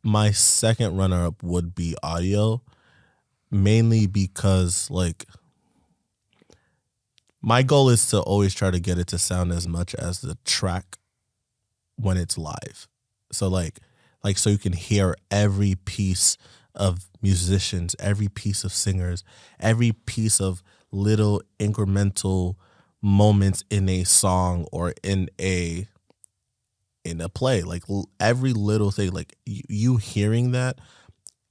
Speaker 3: my second runner-up would be audio, mainly because like my goal is to always try to get it to sound as much as the track when it's live. So like so you can hear every piece of musicians, every piece of singers, every piece of little incremental moments in a song or in a play, like every little thing, like you hearing that.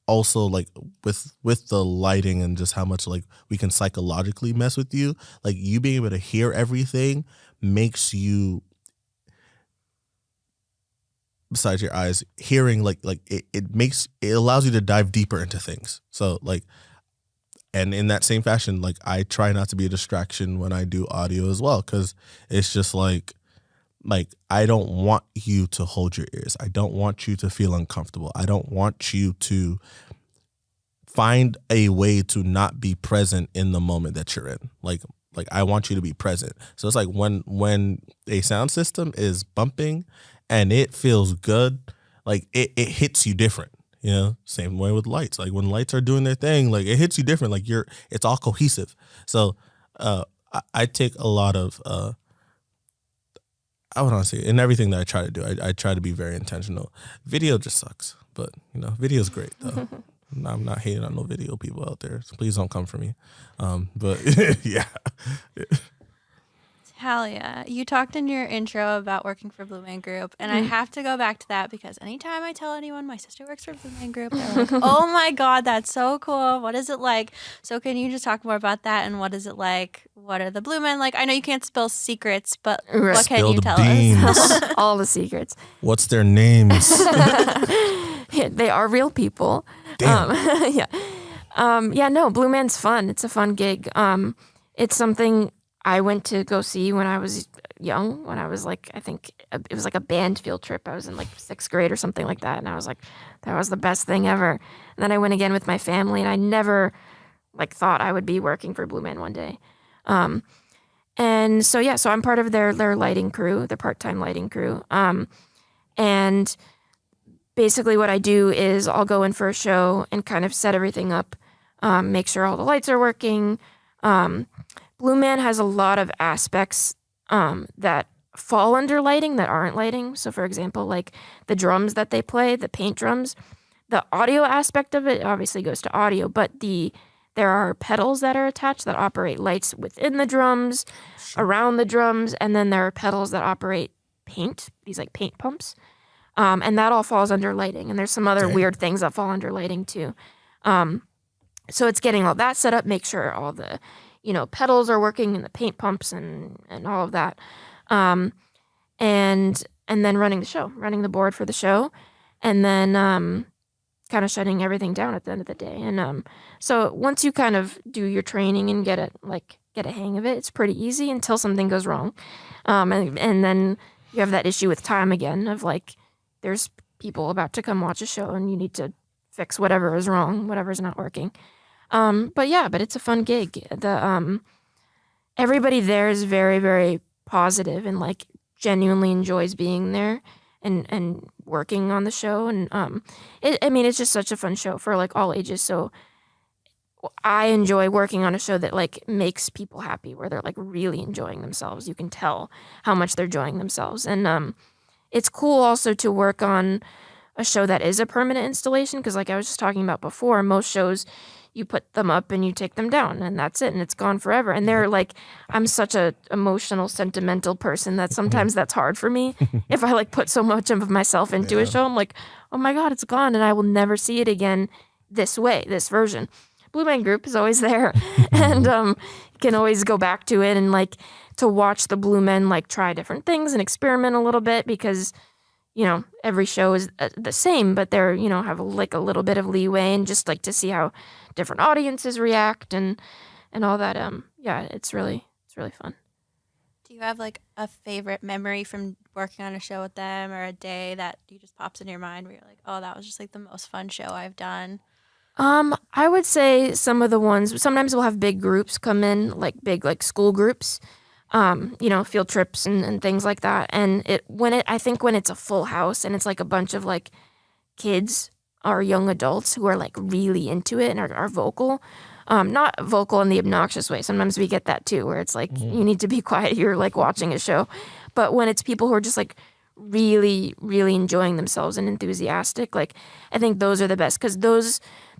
Speaker 3: Also, like with the lighting and just how much like we can psychologically mess with you, like you being able to hear everything makes you, besides your eyes, hearing like it allows you to dive deeper into things. So like, and in that same fashion, like I try not to be a distraction when I do audio as well, because it's just like I don't want you to hold your ears. I don't want you to feel uncomfortable. I don't want you to find a way to not be present in the moment that you're in. Like I want you to be present. So it's like when a sound system is bumping and it feels good, like it hits you different. You know, same way with lights. Like when lights are doing their thing, like it hits you different. Like it's all cohesive. So I take a lot of I would honestly say in everything that I try to do, I try to be very intentional. Video just sucks, but video's great though. I'm not hating on no video people out there, so please don't come for me. But yeah.
Speaker 1: Talia, you talked in your intro about working for Blue Man Group, and I have to go back to that because anytime I tell anyone my sister works for Blue Man Group, they're like, oh my God, that's so cool. What is it like? So can you just talk more about that and what is it like? What are the Blue Men like? I know you can't spill secrets, but what can you tell us?
Speaker 2: All the secrets.
Speaker 3: What's their names?
Speaker 2: Yeah, they are real people.
Speaker 3: Damn.
Speaker 2: No, Blue Man's fun. It's a fun gig. It's something I went to go see when I was young, when I was like, I think it was like a band field trip. I was in like 6th grade or something like that. And I was like, that was the best thing ever. And then I went again with my family, and I never like thought I would be working for Blue Man one day. And so, yeah, so I'm part of their lighting crew, their part-time lighting crew. And basically what I do is I'll go in for a show and kind of set everything up, make sure all the lights are working. Blue Man has a lot of aspects that fall under lighting that aren't lighting. So, for example, like the drums that they play, the paint drums, the audio aspect of it obviously goes to audio, but there are pedals that are attached that operate lights within the drums, around the drums, and then there are pedals that operate paint, these like paint pumps. And that all falls under lighting. And there's some other weird things that fall under lighting too. So it's getting all that set up, make sure all the, pedals are working and the paint pumps and all of that. And then running the board for the show. And then kind of shutting everything down at the end of the day. And so once you kind of do your training and get a hang of it, it's pretty easy until something goes wrong. And then you have that issue with time again of like, there's people about to come watch a show and you need to fix whatever is wrong, whatever's not working. But it's a fun gig. Everybody there is very, very positive and like genuinely enjoys being there and working on the show. And it's just such a fun show for like all ages. So I enjoy working on a show that like makes people happy, where they're like really enjoying themselves. You can tell how much they're enjoying themselves. And it's cool also to work on a show that is a permanent installation, because like I was just talking about before, most shows you put them up and you take them down and that's it and it's gone forever. And they're like, I'm such a emotional, sentimental person that sometimes that's hard for me. If I like put so much of myself into a show, I'm like, oh my God, it's gone and I will never see it again this way, this version. Blue Man Group is always there and can always go back to it and like to watch the Blue Men like try different things and experiment a little bit, because every show is the same, but they're, have like a little bit of leeway, and just like to see how different audiences react and all that. It's really fun.
Speaker 1: Do you have like a favorite memory from working on a show with them, or a day that you just pops in your mind where you're like, oh, that was just like the most fun show I've done?
Speaker 2: I would say some of the ones, sometimes we'll have big groups come in, like big like school groups, field trips and things like that. And I think when it's a full house and it's like a bunch of like kids or young adults who are like really into it and are vocal, not vocal in the obnoxious way. Sometimes we get that too, where it's like, you need to be quiet. You're like watching a show. But when it's people who are just like really, really enjoying themselves and enthusiastic, like I think those are the best, because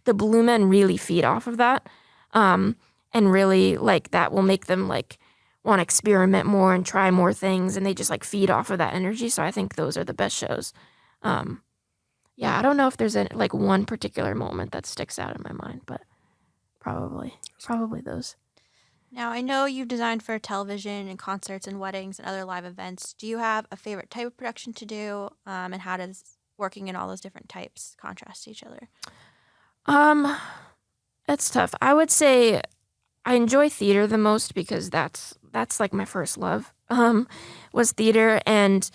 Speaker 2: the Blue Men really feed off of that. And really like that will make them like want to experiment more and try more things, and they just like feed off of that energy. So I think those are the best shows. I don't know if there's like one particular moment that sticks out in my mind, but probably those.
Speaker 1: Now, I know you designed for television and concerts and weddings and other live events. Do you have a favorite type of production to do? And how does working in all those different types contrast to each other?
Speaker 2: That's tough. I would say I enjoy theater the most, because that's like my first love, was theater. And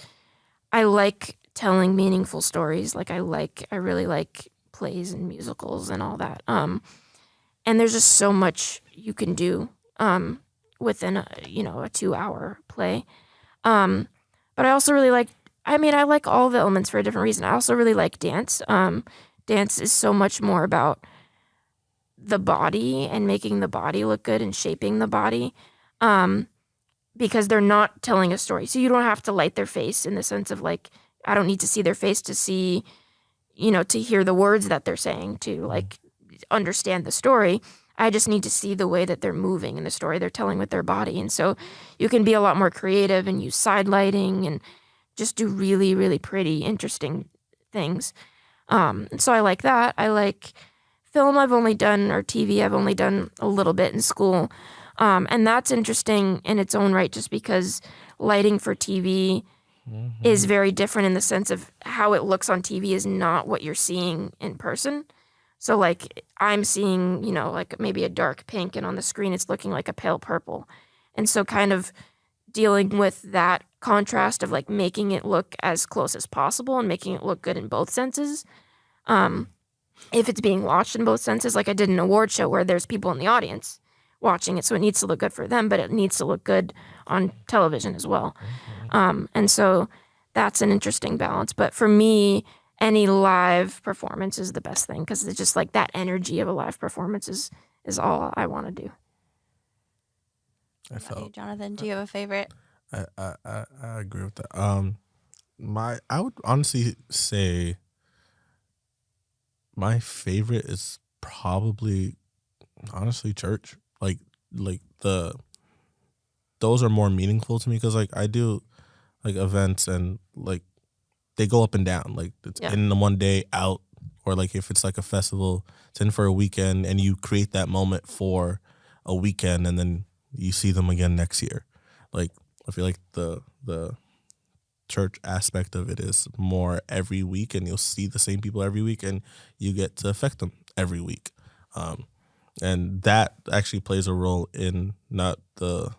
Speaker 2: I like telling meaningful stories. Like I really like plays and musicals and all that. And there's just so much you can do, within a 2-hour play. But I also really like, I like all the elements for a different reason. I also really like dance. Dance is so much more about the body and making the body look good and shaping the body, because they're not telling a story. So you don't have to light their face, in the sense of like, I don't need to see their face to see, to hear the words that they're saying, to like understand the story. I just need to see the way that they're moving in the story they're telling with their body. And so you can be a lot more creative and use side lighting and just do really, really pretty, interesting things. So I like that. I like film I've only done, or TV I've only done a little bit in school. And that's interesting in its own right, just because lighting for TV is very different, in the sense of how it looks on TV is not what you're seeing in person. So like I'm seeing, like maybe a dark pink, and on the screen it's looking like a pale purple. And so kind of dealing with that contrast of like making it look as close as possible and making it look good in both senses. If it's being watched in both senses, like I did an award show where there's people in the audience watching it, so it needs to look good for them, but it needs to look good on television as well. And so that's an interesting balance. But for me, any live performance is the best thing because it's just like that energy of a live performance is all I want to do.
Speaker 1: Jonathan, do you have a favorite?
Speaker 3: I agree with that. I would honestly say my favorite is probably honestly church. Like those are more meaningful to me because like I do like events and like they go up and down. Like it's in the one day out, or like if it's like a festival, it's in for a weekend and you create that moment for a weekend and then you see them again next year. Like I feel like the church aspect of it is more every week and you'll see the same people every week and you get to affect them every week. And that actually plays a role in not the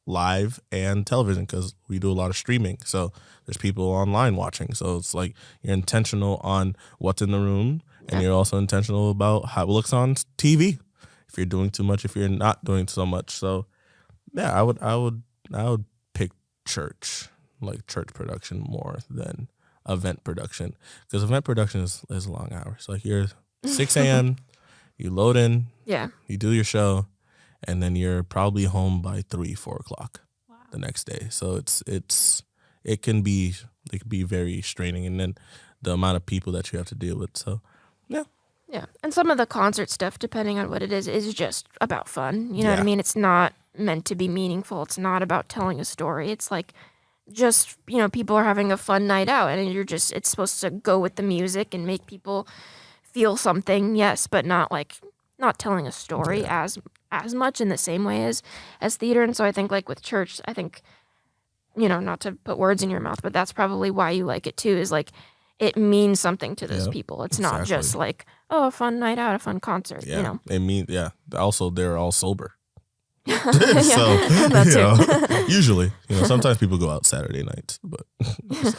Speaker 3: live and television because we do a lot of streaming. So there's people online watching. So it's like you're intentional on what's in the room and you're also intentional about how it looks on TV. If you're doing too much, if you're not doing so much. So yeah, I would pick church, like church production more than event production. Because event production is long hours. Like you're 6 a.m., you load in, you do your show, and then you're probably home by 3-4 o'clock the next day. So it can be very straining, and then the amount of people that you have to deal with. So
Speaker 2: yeah, and some of the concert stuff, depending on what it is just about fun. You know what I mean? It's not meant to be meaningful. It's not about telling a story. It's like just people are having a fun night out, and it's supposed to go with the music and make people feel something. Yes, but not telling a story as much in the same way as theater. And so I think like with church, I think, not to put words in your mouth, but that's probably why you like it too, is like it means something to those people. It's not just like, oh, a fun night out, a fun concert.
Speaker 3: Also, they're all sober. So
Speaker 2: That too.
Speaker 3: Usually, sometimes people go out Saturday nights, but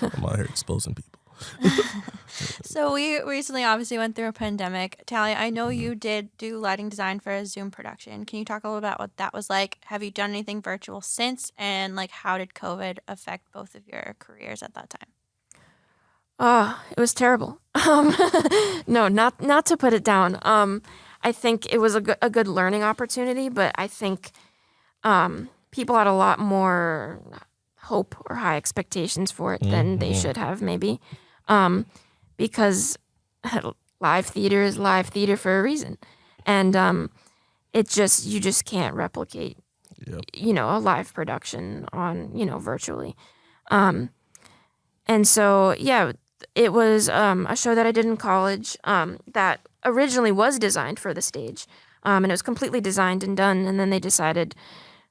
Speaker 3: I'm out here exposing people.
Speaker 1: So we recently obviously went through a pandemic. Talia, I know you did do lighting design for a Zoom production. Can you talk a little about what that was like? Have you done anything virtual since? And like, how did COVID affect both of your careers at that time?
Speaker 2: It was terrible. No, not to put it down. I think it was a good learning opportunity, but I think people had a lot more hope or high expectations for it than they should have, maybe. Because live theater is live theater for a reason. And you just can't replicate, a live production on, virtually. And so, it was a show that I did in college that originally was designed for the stage. And it was completely designed and done. And then they decided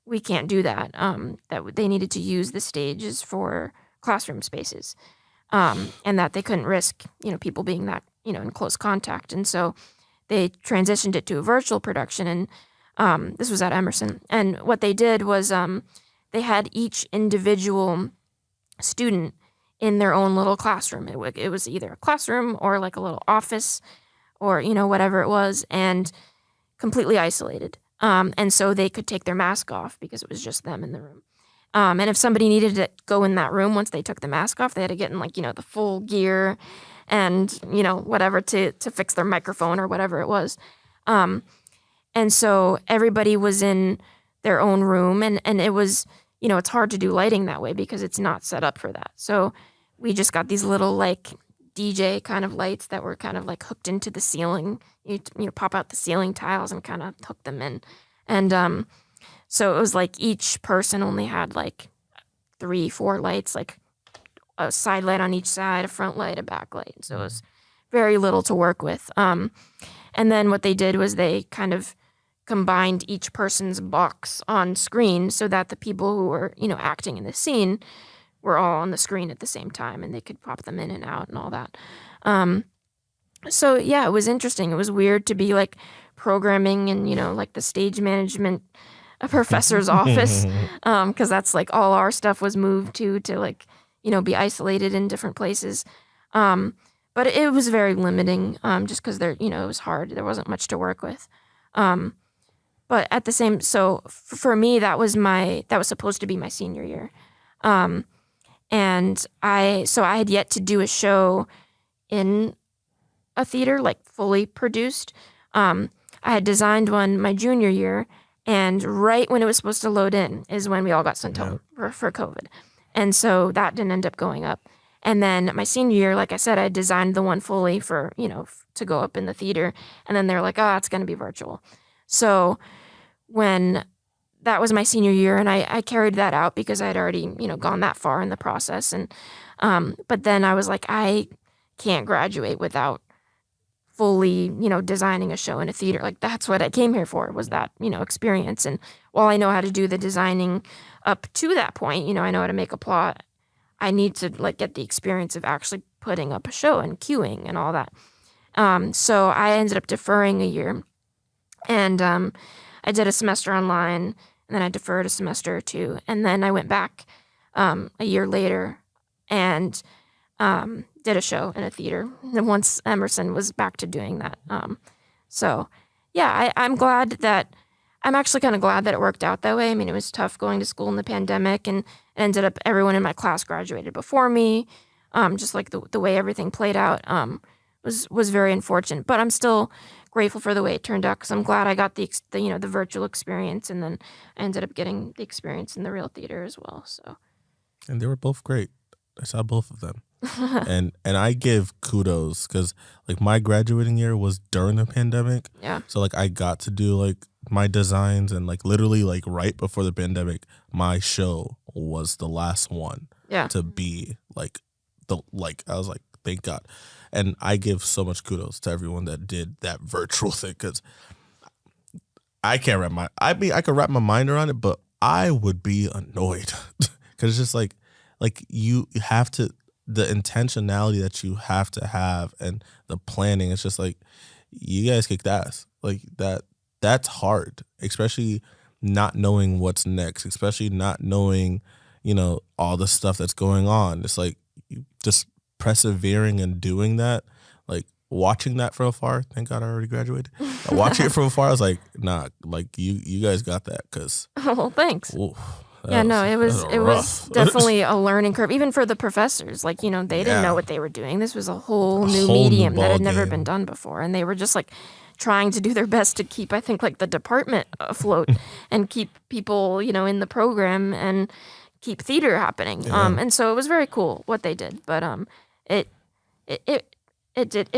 Speaker 2: we can't do that, that they needed to use the stages for classroom spaces. And that they couldn't risk, people being that, in close contact. And so they transitioned it to a virtual production. And this was at Emerson. And what they did was they had each individual student in their own little classroom. It was either a classroom or like a little office or, whatever it was, and completely isolated. And so they could take their mask off because it was just them in the room. And if somebody needed to go in that room once they took the mask off, they had to get in the full gear and, whatever to fix their microphone or whatever it was. And so everybody was in their own room and it was, it's hard to do lighting that way because it's not set up for that. So we just got these little DJ kind of lights that were kind of hooked into the ceiling. You pop out the ceiling tiles and kind of hook them in. And, so it was each person only had 3-4 lights, a side light on each side, a front light, a back light. So it was very little to work with. And then what they did was they kind of combined each person's box on screen so that the people who were, acting in the scene were all on the screen at the same time and they could pop them in and out and all that. So it was interesting. It was weird to be programming and, the stage management a professor's office, because that's like all our stuff was moved to like, be isolated in different places. But it was very limiting, just because it was hard. There wasn't much to work with. But at the same, so for me, that was supposed to be my senior year. And I had yet to do a show in a theater, like fully produced. I had designed one my junior year, and right when it was supposed to load in is when we all got sent home for COVID. And so that didn't end up going up. And then my senior year, like I said, I designed the one fully for, to go up in the theater. And then they're like, it's going to be virtual. So when that was my senior year, and I carried that out because I had already, gone that far in the process. And but then I was like, I can't graduate without fully, designing a show in a theater. Like, that's what I came here for, was that, experience. And while I know how to do the designing up to that point, I know how to make a plot, I need to like get the experience of actually putting up a show and queuing and all that. So I ended up deferring a year, and I did a semester online, and then I deferred a semester or two, and then I went back a year later and did a show in a theater. And once Emerson was back to doing that, so yeah, I'm actually kind of glad that it worked out that way. I mean, it was tough going to school in the pandemic, and it ended up everyone in my class graduated before me. Just like the way everything played out was very unfortunate. But I'm still grateful for the way it turned out, because I'm glad I got the virtual experience, and then I ended up getting the experience in the real theater as well. So,
Speaker 3: and they were both great. I saw both of them. and I give kudos, because like my graduating year was during the pandemic.
Speaker 2: Yeah.
Speaker 3: So like I got to do like my designs, and like literally like right before the pandemic, my show was the last one to be like I was like, thank God. And I give so much kudos to everyone that did that virtual thing, because I can't I could wrap my mind around it, but I would be annoyed because it's just like you have to, the intentionality that you have to have and the planning. It's just like, you guys kicked ass. Like that's hard, especially not knowing what's next, especially not knowing, all the stuff that's going on. It's like just persevering and doing that, like watching that from afar. Thank God I already graduated. Watching it from afar, I was like, nah, like you guys got that. Cause
Speaker 2: thanks.
Speaker 3: Ooh,
Speaker 2: it was definitely a learning curve, even for the professors. Like, they didn't know what they were doing. This was a whole new medium that had never been done before, and they were just like trying to do their best to keep, I think, like the department afloat and keep people, in the program and keep theater happening. And so it was very cool what they did, but it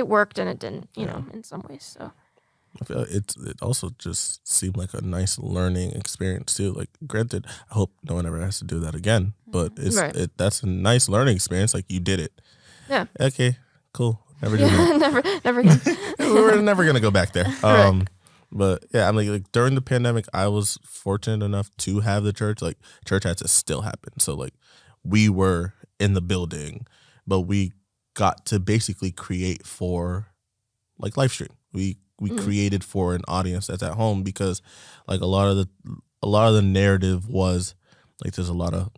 Speaker 2: worked, and it didn't, in some ways. So
Speaker 3: I feel it also just seemed like a nice learning experience too. Like, granted, I hope no one ever has to do that again, but that's a nice learning experience. Like, you did it. Yeah. Okay. Cool. Never do that.
Speaker 2: never again.
Speaker 3: We're never gonna go back there. But yeah, I mean, like during the pandemic, I was fortunate enough to have the church. Like, church had to still happen. So like, we were in the building, but we got to basically create for like live stream. We created for an audience that's at home, because like a lot of the narrative was like, there's a lot of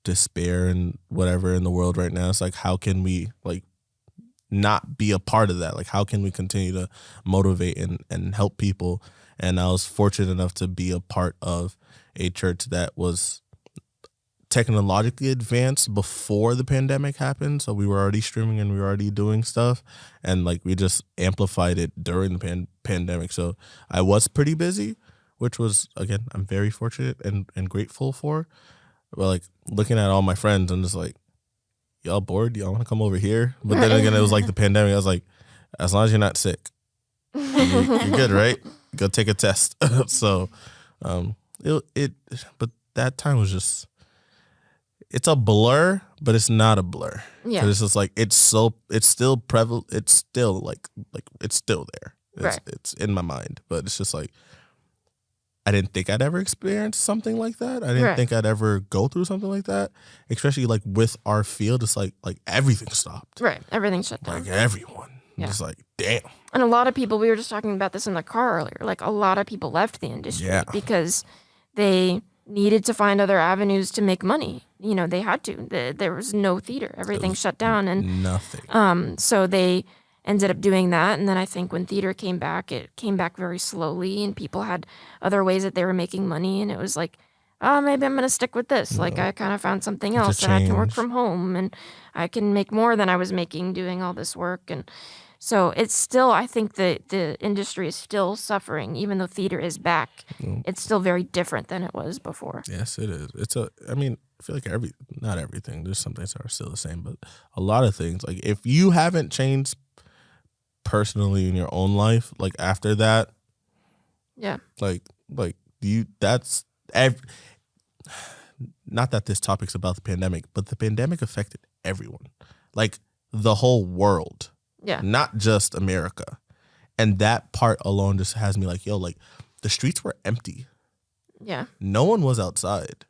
Speaker 3: despair and whatever in the world right now. It's like, how can we like not be a part of that? Like, how can we continue to motivate and help people? And I was fortunate enough to be a part of a church that was technologically advanced before the pandemic happened. So we were already streaming and we were already doing stuff, and like we just amplified it during the pandemic. So I was pretty busy, which was, again, I'm very fortunate and grateful for. But like, looking at all my friends, I'm just like, y'all bored? Y'all want to come over here? But then again, it was like the pandemic. I was like, as long as you're not sick, you're good, right? Go take a test. So but that time was just, it's a blur, but it's not a blur. Yeah. 'Cause it's just like, it's still prevalent. It's still like it's still there. It's in my mind, but it's just like, I didn't think I'd ever experience something like that. I didn't think I'd ever go through something like that, especially like with our field. It's like everything stopped.
Speaker 2: Right. Everything shut down.
Speaker 3: Like everyone. Yeah. Just like, damn.
Speaker 2: And a lot of people, we were just talking about this in the car earlier, like a lot of people left the industry because they needed to find other avenues to make money. You know, they had to. There was no theater. Everything shut down. And
Speaker 3: nothing.
Speaker 2: so they ended up doing that. And then I think when theater came back, it came back very slowly and people had other ways that they were making money. And it was like, oh, maybe I'm going to stick with this. Like I kind of found something else and I can work from home and I can make more than I was making doing all this work. And so it's still, I think the industry is still suffering, even though theater is back. It's still very different than it was before.
Speaker 3: Yes, it is. I mean, I feel like not everything. There's some things that are still the same, but a lot of things, like if you haven't changed personally in your own life, like after that,
Speaker 2: yeah,
Speaker 3: like you, not that this topic's about the pandemic, but the pandemic affected everyone, like the whole world.
Speaker 2: Yeah.
Speaker 3: Not just America. And that part alone just has me like, yo, like the streets were empty.
Speaker 2: Yeah.
Speaker 3: No one was outside.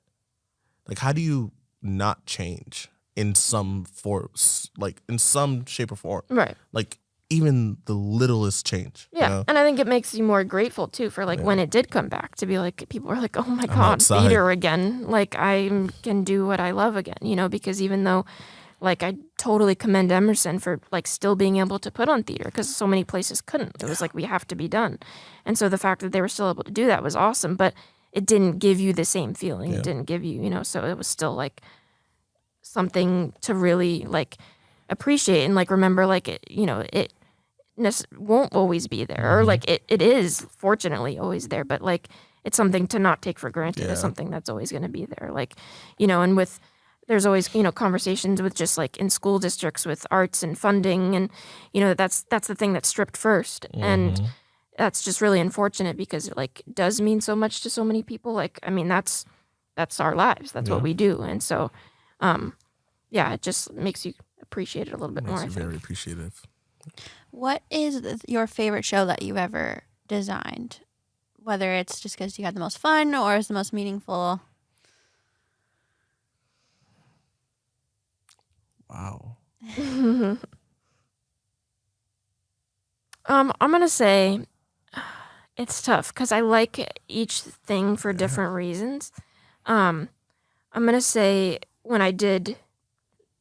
Speaker 3: Like, how do you not change in some force, like in some shape or form?
Speaker 2: Right.
Speaker 3: Like even the littlest change.
Speaker 2: Yeah.
Speaker 3: You know?
Speaker 2: And I think it makes you more grateful too for like when it did come back to be like, people were like, oh my God,
Speaker 3: outside.
Speaker 2: Theater again. Like I can do what I love again, you know, because even though like I totally commend Emerson for like still being able to put on theater because so many places couldn't. It was like, we have to be done. And so the fact that they were still able to do that was awesome, but it didn't give you the same feeling.
Speaker 3: Yeah.
Speaker 2: It didn't give you, you know, so it was still like something to really like appreciate and like remember like, it, you know, it won't always be there or like it is fortunately always there, but like it's something to not take for granted. It's something that's always going to be there. Like, you know, and with, there's always, you know, conversations with just like in school districts with arts and funding and, you know, that's the thing that's stripped first. And that's just really unfortunate because it like does mean so much to so many people. Like, I mean, that's our lives. That's what we do. And so, yeah, it just makes you appreciate it a little bit more.
Speaker 3: Makes you very appreciative.
Speaker 1: What is your favorite show that you've ever designed? Whether it's just because you had the most fun or is the most meaningful?
Speaker 3: Wow.
Speaker 2: I'm gonna say it's tough because I like each thing for different reasons. I'm gonna say when I did,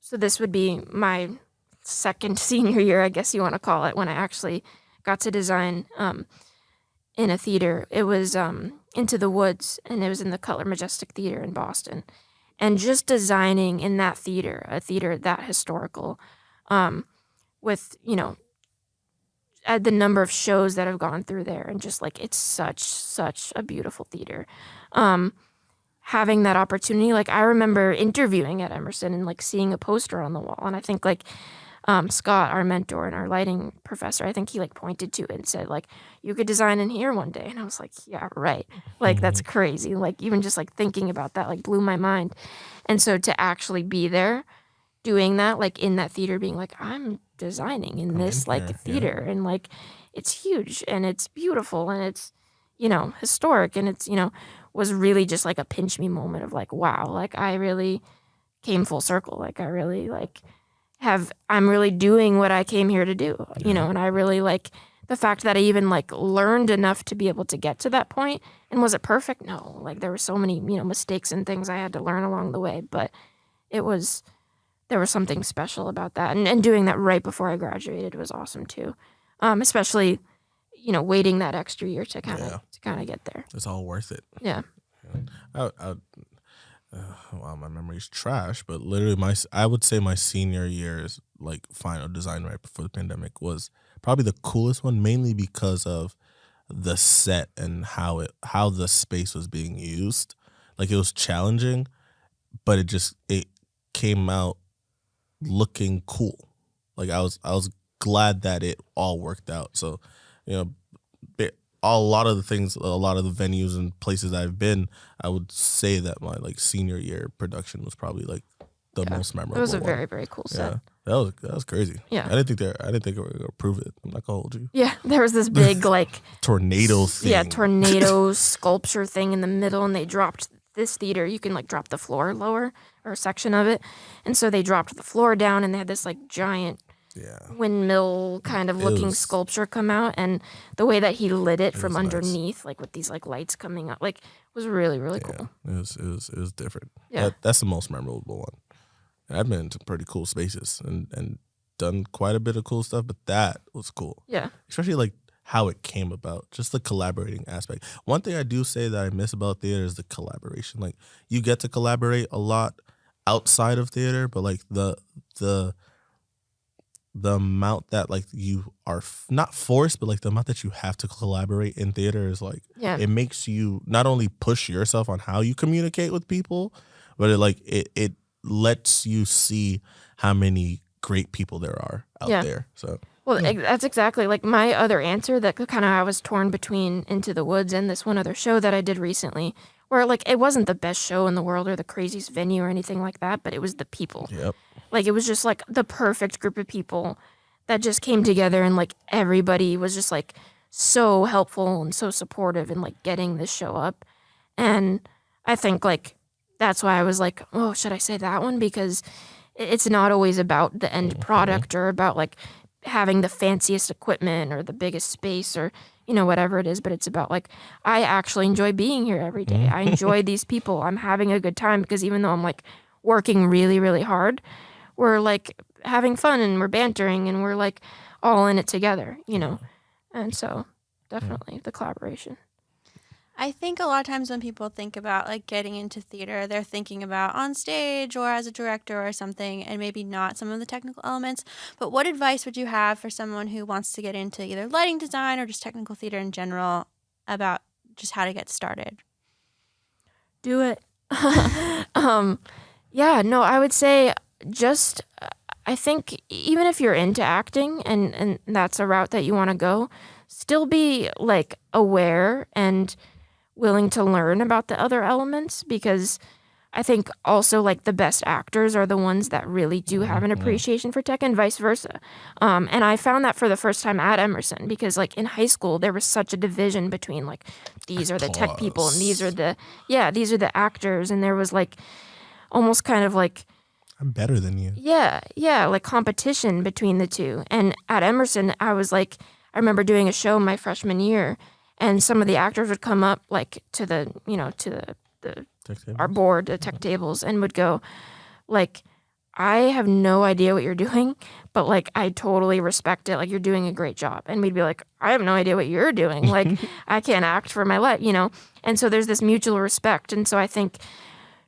Speaker 2: so this would be my second senior year, I guess you want to call it, when I actually got to design in a theater. It was Into the Woods, and it was in the Cutler Majestic Theater in Boston. And just designing in that theater, a theater that historical, with, you know, the number of shows that have gone through there and just like, it's such a beautiful theater. Having that opportunity, like I remember interviewing at Emerson and like seeing a poster on the wall. And I think like Scott, our mentor and our lighting professor, I think he like pointed to it and said like, you could design in here one day. And I was like, yeah, right. Like that's crazy. Like even just like thinking about that like blew my mind. And so to actually be there doing that, like in that theater being like, I'm designing in this like theater and like it's huge and it's beautiful and it's, you know, historic and it's, you know, was really just like a pinch me moment of like, wow, like I really came full circle. Like I really like I'm really doing what I came here to do, you know, and I really like the fact that I even like learned enough to be able to get to that point. And was it perfect? No, like there were so many, you know, mistakes and things I had to learn along the way, but there was something special about that. And doing that right before I graduated was awesome too. Especially, you know, waiting that extra year to kind of get there.
Speaker 3: It's all worth it.
Speaker 2: Yeah.
Speaker 3: Wow, my memory's trash, but literally I would say my senior year's like final design right before the pandemic was probably the coolest one, mainly because of the set and how the space was being used. Like it was challenging, but it came out looking cool. Like I was glad that it all worked out. So, you know, a lot of the venues and places I've been, I would say that my like senior year production was probably like the most memorable.
Speaker 2: It was a
Speaker 3: one.
Speaker 2: very, very cool set.
Speaker 3: Yeah, that was crazy.
Speaker 2: Yeah,
Speaker 3: I didn't think they were gonna prove it. I'm not gonna hold you.
Speaker 2: Yeah, there was this big like
Speaker 3: tornado thing.
Speaker 2: Yeah, tornado sculpture thing in the middle, and they dropped this theater. You can like drop the floor lower or a section of it, and so they dropped the floor down, and they had this like giant windmill kind of looking sculpture come out, and the way that he lit it from underneath, like with these like lights coming up, like was really, really cool.
Speaker 3: It was different.
Speaker 2: Yeah.
Speaker 3: That's the most memorable one. I've been to pretty cool spaces and done quite a bit of cool stuff, but that was cool.
Speaker 2: Yeah.
Speaker 3: Especially like how it came about, just the collaborating aspect. One thing I do say that I miss about theater is the collaboration. Like you get to collaborate a lot outside of theater, but like the amount that like you are not forced, but like the amount that you have to collaborate in theater is like, it makes you not only push yourself on how you communicate with people, but it lets you see how many great people there are out there. So,
Speaker 2: well, that's exactly like my other answer that kind of I was torn between Into the Woods and this one other show that I did recently, where like it wasn't the best show in the world or the craziest venue or anything like that, but it was the people.
Speaker 3: Yep.
Speaker 2: Like it was just like the perfect group of people that just came together, and like everybody was just like so helpful and so supportive in like getting this show up. And I think like that's why I was like, oh, should I say that one? Because it's not always about the end product or about like having the fanciest equipment or the biggest space or, you know, whatever it is, but it's about like, I actually enjoy being here every day. I enjoy these people. I'm having a good time, because even though I'm like working really, really hard, we're like having fun and we're bantering and we're like all in it together, you know? And so definitely the collaboration.
Speaker 1: I think a lot of times when people think about like getting into theater, they're thinking about on stage or as a director or something, and maybe not some of the technical elements. But what advice would you have for someone who wants to get into either lighting design or just technical theater in general about just how to get started?
Speaker 2: Do it. Yeah, no, I would say just, I think even if you're into acting and that's a route that you want to go, still be like aware and willing to learn about the other elements, because I think also like the best actors are the ones that really do have an appreciation for tech, and vice versa. And I found that for the first time at Emerson, because like in high school there was such a division between like these are the tech people and these are the actors, and there was like almost kind of like
Speaker 3: I'm better than you.
Speaker 2: Yeah, like competition between the two. And at Emerson, I remember doing a show my freshman year, and some of the actors would come up like to the our board, the tech tables, and would go like, I have no idea what you're doing, but like I totally respect it. Like you're doing a great job. And we'd be like, I have no idea what you're doing. Like I can't act for my life, you know? And so there's this mutual respect. And so I think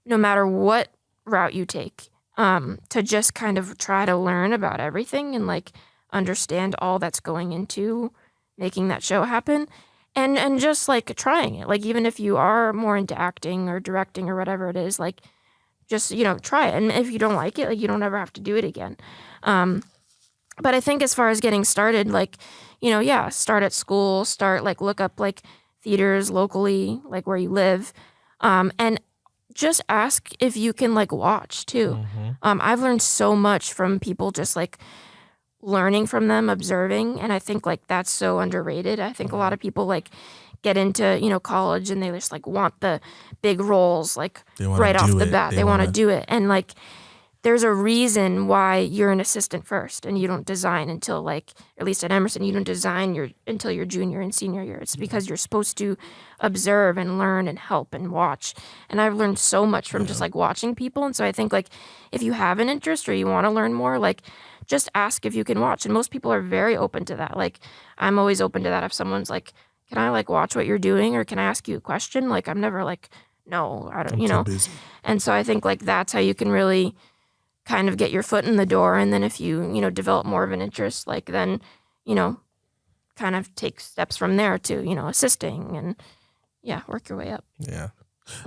Speaker 2: no matter what route you take, to just kind of try to learn about everything and like understand all that's going into making that show happen, and just like trying it. Like even if you are more into acting or directing or whatever it is, like just, you know, try it. And if you don't like it, like you don't ever have to do it again. But I think as far as getting started, like, you know, start at school, like look up like theaters locally, like where you live, and just ask if you can like watch too. I've learned so much from people just like learning from them, observing, and I think like that's so underrated. I think a lot of people like get into, you know, college and they just like want the big roles like right off the bat. They want to do it, and like there's a reason why you're an assistant first and you don't design until like, at least at Emerson, you don't design until your junior and senior year. It's because you're supposed to observe and learn and help and watch. And I've learned so much from just like watching people. And so I think like if you have an interest or you want to learn more, like just ask if you can watch. And most people are very open to that. Like I'm always open to that. If someone's like, can I like watch what you're doing, or can I ask you a question? Like I'm never like, no, I don't, you know. Busy. And so I think like that's how you can really kind of get your foot in the door. And then if you know, develop more of an interest, like then, you know, kind of take steps from there to, you know, assisting and work your way up. Yeah.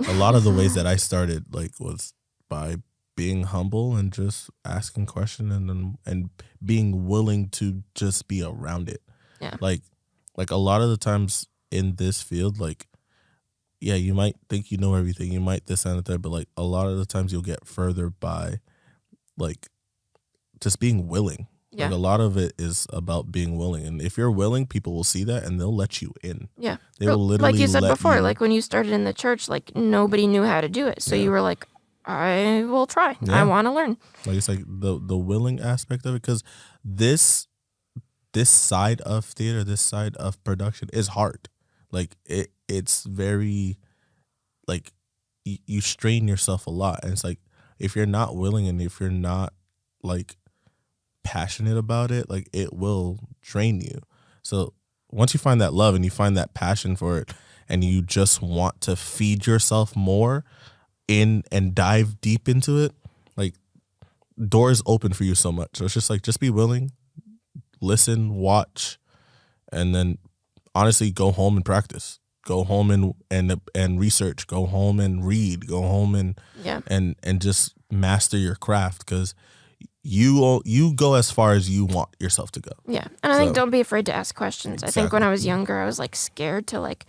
Speaker 3: A lot of the ways that I started like was by being humble and just asking questions and being willing to just be around it.
Speaker 2: Yeah.
Speaker 3: Like a lot of the times in this field, like, yeah, you might think you know everything. You might this and that, but like a lot of the times you'll get further by like just being willing.
Speaker 2: Yeah.
Speaker 3: Like a lot of it is about being willing. And if you're willing, people will see that and they'll let you in.
Speaker 2: Yeah.
Speaker 3: They will literally
Speaker 2: like you said
Speaker 3: let
Speaker 2: before,
Speaker 3: you.
Speaker 2: Like when you started in the church, like nobody knew how to do it. So you were like, I will try.
Speaker 3: Yeah.
Speaker 2: I want to learn.
Speaker 3: Like it's like the willing aspect of it, because this side of theater, this side of production is hard. Like it's very like you strain yourself a lot, and it's like if you're not willing and if you're not like passionate about it, like it will drain you. So once you find that love and you find that passion for it, and you just want to feed yourself more in and dive deep into it, like doors open for you so much. So it's just like, just be willing, listen, watch, and then honestly go home and practice. Go home and research. Go home and read. Go home and just master your craft, because you go as far as you want yourself to go.
Speaker 2: Yeah, and I think don't be afraid to ask questions. Exactly. I think when I was younger, I was like scared to like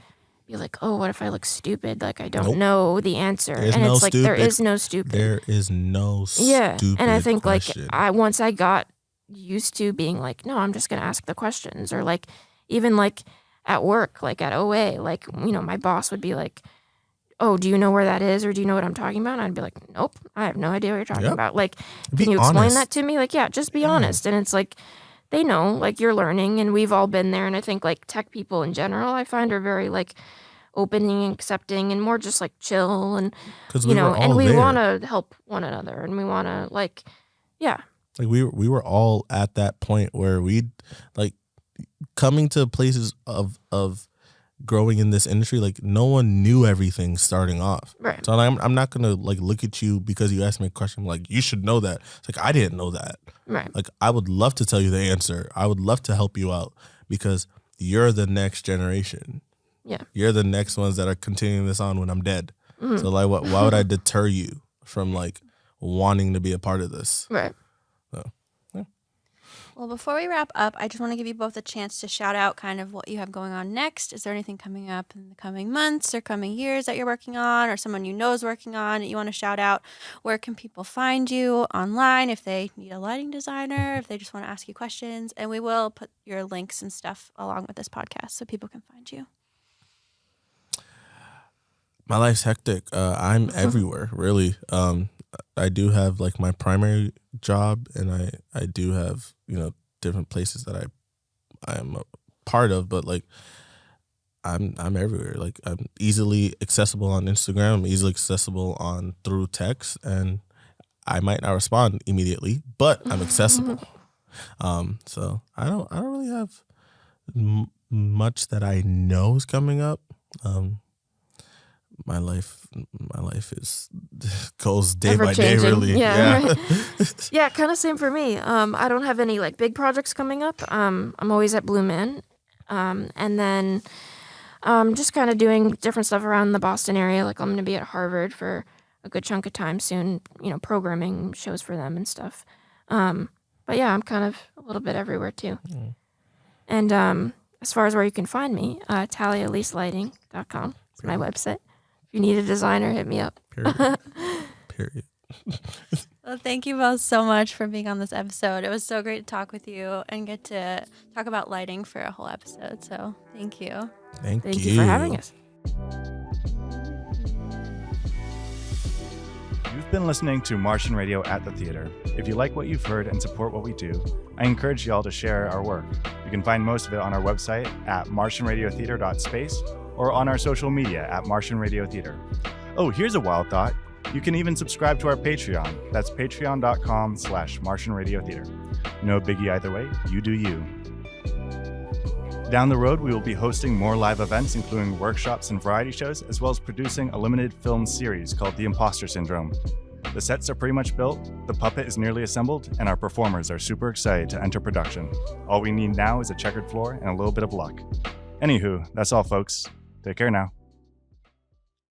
Speaker 2: be like, oh, what if I look stupid? Like I don't know the answer.
Speaker 3: There's
Speaker 2: and
Speaker 3: no
Speaker 2: it's like
Speaker 3: stupid.
Speaker 2: There is no stupid.
Speaker 3: There is no
Speaker 2: yeah.
Speaker 3: stupid
Speaker 2: And I think
Speaker 3: question.
Speaker 2: like once I got used to being like, no, I'm just gonna ask the questions, or like even like at work, like at OA, like, you know, my boss would be like, oh, do you know where that is? Or do you know what I'm talking about? And I'd be like, nope, I have no idea what you're talking about. Like, can you explain that to me? Like, yeah, just be honest. And it's like, they know, like, you're learning, and we've all been there. And I think like tech people in general, I find are very like opening and accepting and more just like chill, and, you know, and we want to help one another, and we want to like, yeah.
Speaker 3: Like we were all at that point where we'd like coming to places of growing in this industry, like no one knew everything starting off.
Speaker 2: Right.
Speaker 3: So I'm not gonna like look at you because you asked me a question like you should know that. It's like I didn't know that.
Speaker 2: Right.
Speaker 3: Like I would love to tell you the answer. I would love to help you out, because you're the next generation.
Speaker 2: Yeah.
Speaker 3: You're the next ones that are continuing this on when I'm dead. Mm-hmm. So like why would I deter you from like wanting to be a part of this?
Speaker 2: Right.
Speaker 3: So
Speaker 1: well, before we wrap up, I just want to give you both a chance to shout out kind of what you have going on next. Is there anything coming up in the coming months or coming years that you're working on, or someone you know is working on that you want to shout out? Where can people find you online if they need a lighting designer, if they just want to ask you questions? And we will put your links and stuff along with this podcast so people can find you.
Speaker 3: My life's hectic. I'm everywhere, really. I do have like my primary job, and I do have, you know, different places that I am a part of, but like I'm everywhere. Like I'm easily accessible on Instagram. I'm easily accessible through text, and I might not respond immediately, but I'm accessible. So I don't really have much that I know is coming up. My life goes day by day, really.
Speaker 2: Yeah. Right. Yeah, kind of same for me. I don't have any like big projects coming up. I'm always at Blue Man, and then just kind of doing different stuff around the Boston area. Like I'm going to be at Harvard for a good chunk of time soon. You know, programming shows for them and stuff. But yeah, I'm kind of a little bit everywhere too. Mm. And as far as where you can find me, TaliaEliseLighting.com is my website. If you need a designer, hit me up.
Speaker 3: Period.
Speaker 1: Well, thank you both so much for being on this episode. It was so great to talk with you and get to talk about lighting for a whole episode. So thank you.
Speaker 3: Thank
Speaker 2: you for having us.
Speaker 4: You've been listening to Martian Radio at the Theater. If you like what you've heard and support what we do, I encourage y'all to share our work. You can find most of it on our website at MartianRadio TheTheatre.space or on our social media at Martian Radio Theater. Oh, here's a wild thought. You can even subscribe to our Patreon. That's patreon.com/Martian Radio Theater. No biggie either way, you do you. Down the road, we will be hosting more live events, including workshops and variety shows, as well as producing a limited film series called The Imposter Syndrome. The sets are pretty much built, the puppet is nearly assembled, and our performers are super excited to enter production. All we need now is a checkered floor and a little bit of luck. Anywho, that's all, folks. Take care now.